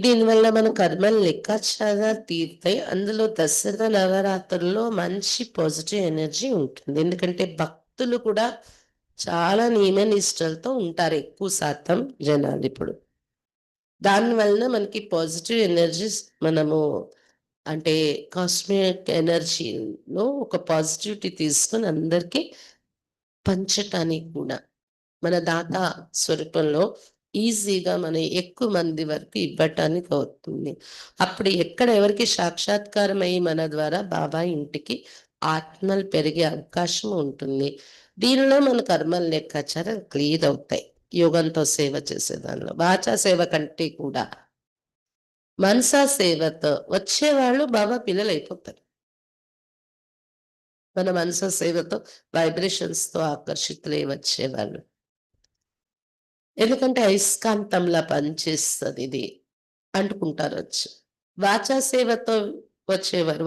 దీనివల్ల మన కర్మలు లెక్కాచారా తీరుతాయి. అందులో దసరా నవరాత్రుల్లో మంచి పాజిటివ్ ఎనర్జీ ఉంటుంది. ఎందుకంటే భక్తులు కూడా చాలా నియమ నిష్టలతో ఉంటారు ఎక్కువ శాతం జనాలు ఇప్పుడు. దానివలన మనకి పాజిటివ్ ఎనర్జీస్ మనము, అంటే కాస్మిక్ ఎనర్జీలో ఒక పాజిటివిటీ తీసుకొని అందరికీ పంచటానికి కూడా మన దాత స్వరూపంలో ఈజీగా మనం ఎక్కువ మంది వరకు ఇవ్వటానికి అవుతుంది. అప్పుడు ఎక్కడ ఎవరికి సాక్షాత్కారం అయ్యి మన ద్వారా బాబా ఇంటికి ఆత్మలు పెరిగే అవకాశం ఉంటుంది. దీనిలో మన కర్మల లెక్కాచారం క్లియర్ అవుతాయి. యోగంతో సేవ చేసే దానిలో వాచా సేవ కంటే కూడా మనసా సేవతో వచ్చేవాళ్ళు బాబా పిల్లలు అయిపోతారు. మన మనసా సేవతో వైబ్రేషన్స్తో ఆకర్షితులై వచ్చేవాళ్ళు. ఎందుకంటే అయస్కాంతంలా పనిచేస్తుంది ఇది, అంటుకుంటారు వచ్చి. వాచా సేవతో వచ్చేవారు,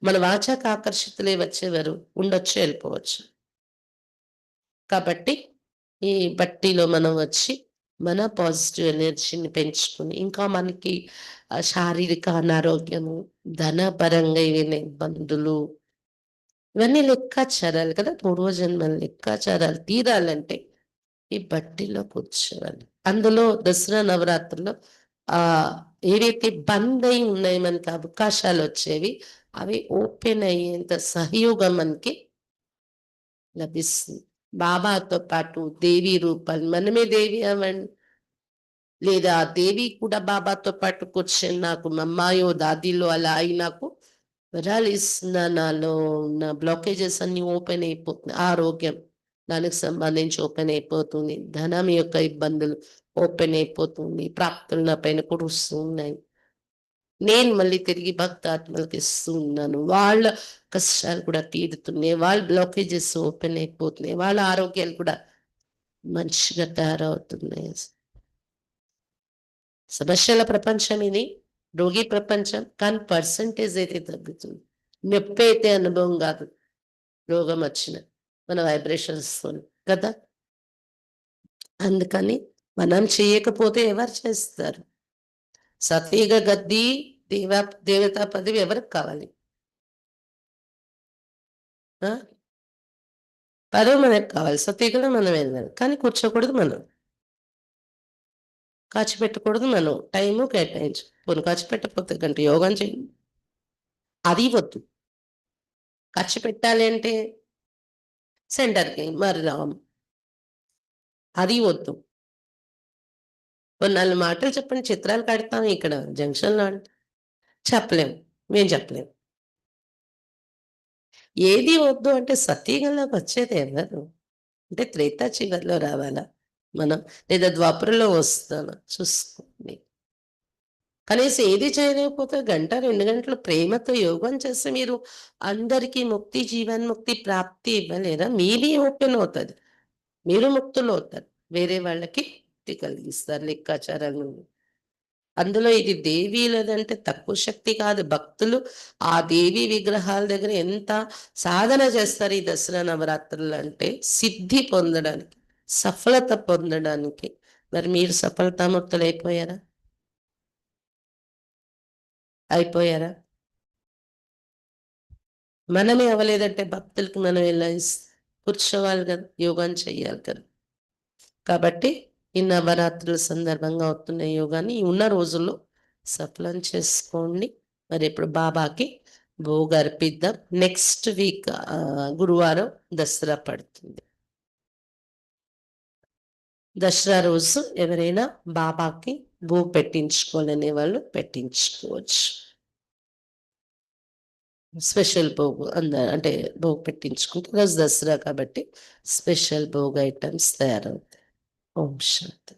మన వాచాకు ఆకర్షితులై వచ్చేవారు ఉండొచ్చు, వెళ్ళిపోవచ్చు. కాబట్టి ఈ బట్టీలో మనం వచ్చి మన పాజిటివ్ ఎనర్జీని పెంచుకుని, ఇంకా మనకి శారీరక అనారోగ్యము, ధనపరంగా ఏవైనా ఇబ్బందులు, ఇవన్నీ లెక్కాచారాలు కదా, పూర్వజన్మల లెక్కాచారాలు తీరాలంటే ఈ బట్టిలో కూర్చోవాలి. అందులో దసరా నవరాత్రుల్లో ఆ ఏవైతే బంద్ అయి ఉన్నాయి మనకి అవకాశాలు వచ్చేవి, అవి ఓపెన్ అయ్యేంత సహయోగం మనకి లభిస్తుంది. బాబాతో పాటు దేవి రూపాలు, మనమే దేవి అవ్వండి, లేదా దేవి కూడా బాబాతో పాటు కూర్చొని నాకు మమ్మాయో దాదిలో అలా అయి నాకు వరాలు ఇస్తున్నా, నాలో ఉన్న బ్లాకేజెస్ అన్ని ఓపెన్ అయిపోతుంది, ఆరోగ్యం దానికి సంబంధించి ఓపెన్ అయిపోతుంది, ధనం యొక్క ఇబ్బందులు ఓపెన్ అయిపోతుంది, ప్రాప్తులు నా పైన కురుస్తూ ఉన్నాయి, నేను మళ్ళీ తిరిగి భక్తాత్మలకు ఇస్తూ ఉన్నాను, వాళ్ళ కష్టాలు కూడా తీరుతున్నాయి, వాళ్ళ బ్లాకేజెస్ ఓపెన్ అయిపోతున్నాయి, వాళ్ళ ఆరోగ్యాలు కూడా మంచిగా తయారవుతున్నాయి. సమస్యల ప్రపంచం ఇది, రోగి ప్రపంచం, కానీ పర్సంటేజ్ అయితే తగ్గుతుంది. నొప్పి అయితే అనుభవం కాదు, రోగం వచ్చిన మన వైబ్రేషన్స్ కదా. అందుకని మనం చేయకపోతే ఎవరు చేస్తారు? సతీగ గద్ది దేవ దేవతా పదవి ఎవరికి కావాలి? పదవి మనకు కావాలి, సతీగలో మనం వెళ్ళాలి, కానీ కూర్చోకూడదు మనం, ఖర్చు పెట్టకూడదు మనం, టైము కేటాయించు కొన్ని ఖర్చు పెట్టకపోతే గంట యోగం చేయి, అది వద్దు. ఖర్చు పెట్టాలి అంటే సెంటర్కి మరి రాము, అది వద్దు. కొన్ని 4 మాటలు చెప్పండి, చిత్రాలు కడతాం ఇక్కడ జంక్షన్లో అంటే చెప్పలేము, మేము చెప్పలేము. ఏది వద్దు అంటే సతీగంలోకి వచ్చేది ఎవరు? అంటే త్రేతా చివరిలో రావాలా మనం, లేదా ద్వాపరలో వస్తాను చూసుకోండి. కనీసం ఏది చేయలేకపోతే గంట 2 గంటలు ప్రేమతో యోగం చేస్తే మీరు అందరికీ ముక్తి జీవన్ముక్తి ప్రాప్తి ఇవ్వలేరా? మీది ఓపెన్ అవుతుంది, మీరు ముక్తులు అవుతారు, వేరే వాళ్ళకి ముక్తి కలిగిస్తారు లెక్కాచారాల నుండి. అందులో ఇది దేవీలదంటే తక్కువ శక్తి కాదు, భక్తులు ఆ దేవి విగ్రహాల దగ్గర ఎంత సాధన చేస్తారు ఈ దసరా నవరాత్రులు అంటే సిద్ధి పొందడానికి, సఫలత పొందడానికి. మరి మీరు సఫలతాముక్తులు అయిపోయారా? అయిపోయారా? మనమే అవ్వలేదంటే భక్తులకి మనం ఎలా కూర్చోవాలి కదా, యోగాన్ని చెయ్యాలి కదా. కాబట్టి ఈ నవరాత్రుల సందర్భంగా అవుతున్న యోగాన్ని ఉన్న రోజుల్లో సఫలం చేసుకోండి. మరి ఇప్పుడు బాబాకి భోగ్ అర్పిద్దాం. నెక్స్ట్ వీక్ గురువారం దసరా పడుతుంది. దసరా రోజు ఎవరైనా బాబాకి భోగ్ పెట్టించుకోవాలనే వాళ్ళు పెట్టించుకోవచ్చు. స్పెషల్ భోగ్ అంటే భోగ్ పెట్టించుకుంటే రోజు దసరా కాబట్టి స్పెషల్ భోగ్ ఐటమ్స్ తయారవుతాయి. ఓం శాంతి.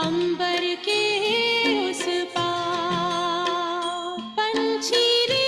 अंबर के उस पार पंछी रे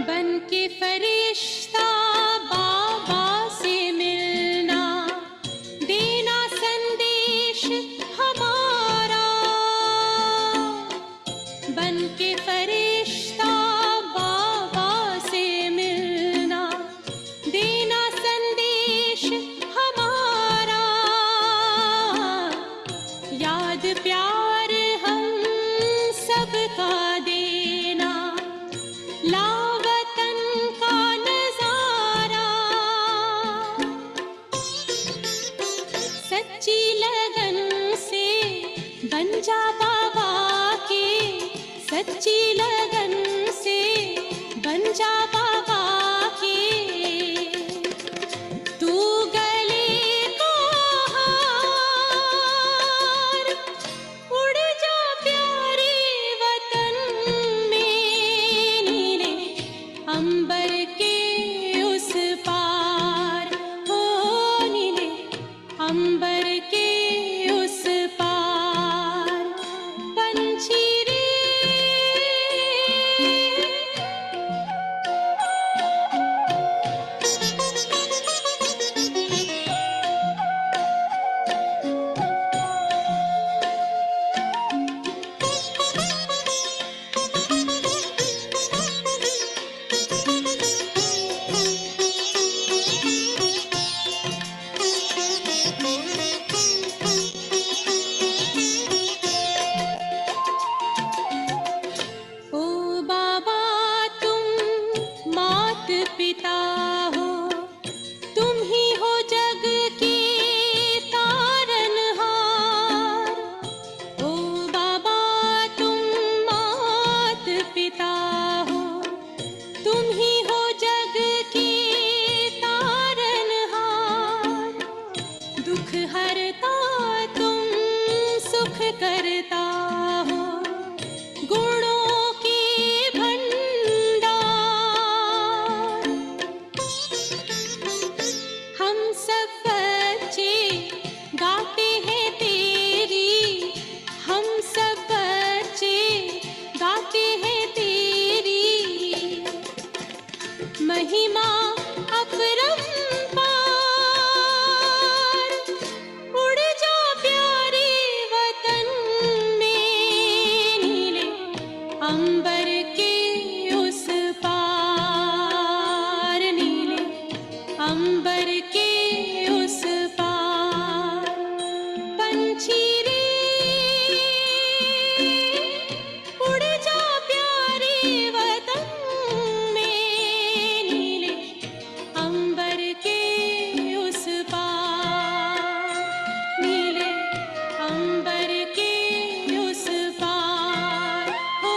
बन के फरिश्ता बाबा से मिलना देना संदेश हमारा बन के फरिश्ता बाबा से मिलना देना संदेश हमारा याद प्यार हम सबका देना लावतन का नजारा सच्ची लगन से बन जा बाबा के सच्ची लगन से बन जा बाबा के तू गले को हार उड़ जा प्यारे वतन में नीले अंबर के उस पार हो नीले अंबर के उस पार पंछी रे ओ बाबा तुम मात पिता हो तुम ही हो जग के तारनहार ओ बाबा तुम मात पिता हो तुम ही हो जग के तारनहार दुख हरता तुम सुख करता हो गुणों के भंडार हम सब बच्चे गाते हैं तेरी हम सब बच्चे गाते हैं तेरी महिमा अपरंपार उड़ जा प्यारे वतन में नीले अंबर के उस पार नीले अंबर के उस पार पंछी रे उड़ जा प्यारे वतन में नीले अंबर के उस पार नीले अंबर के उस पार हो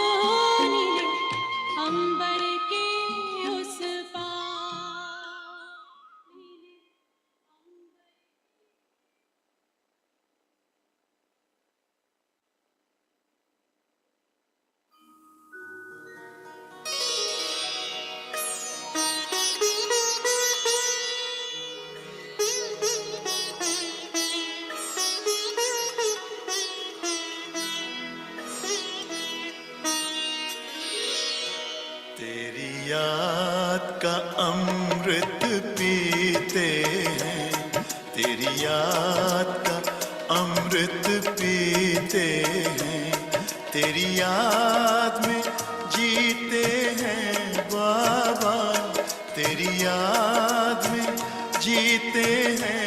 नीले अंबर के उस पार नीले तेरी याद का अमृत पीते हैं तेरी याद का अमृत पीते हैं तेरी याद में जीते हैं बाबा तेरी याद में जीते हैं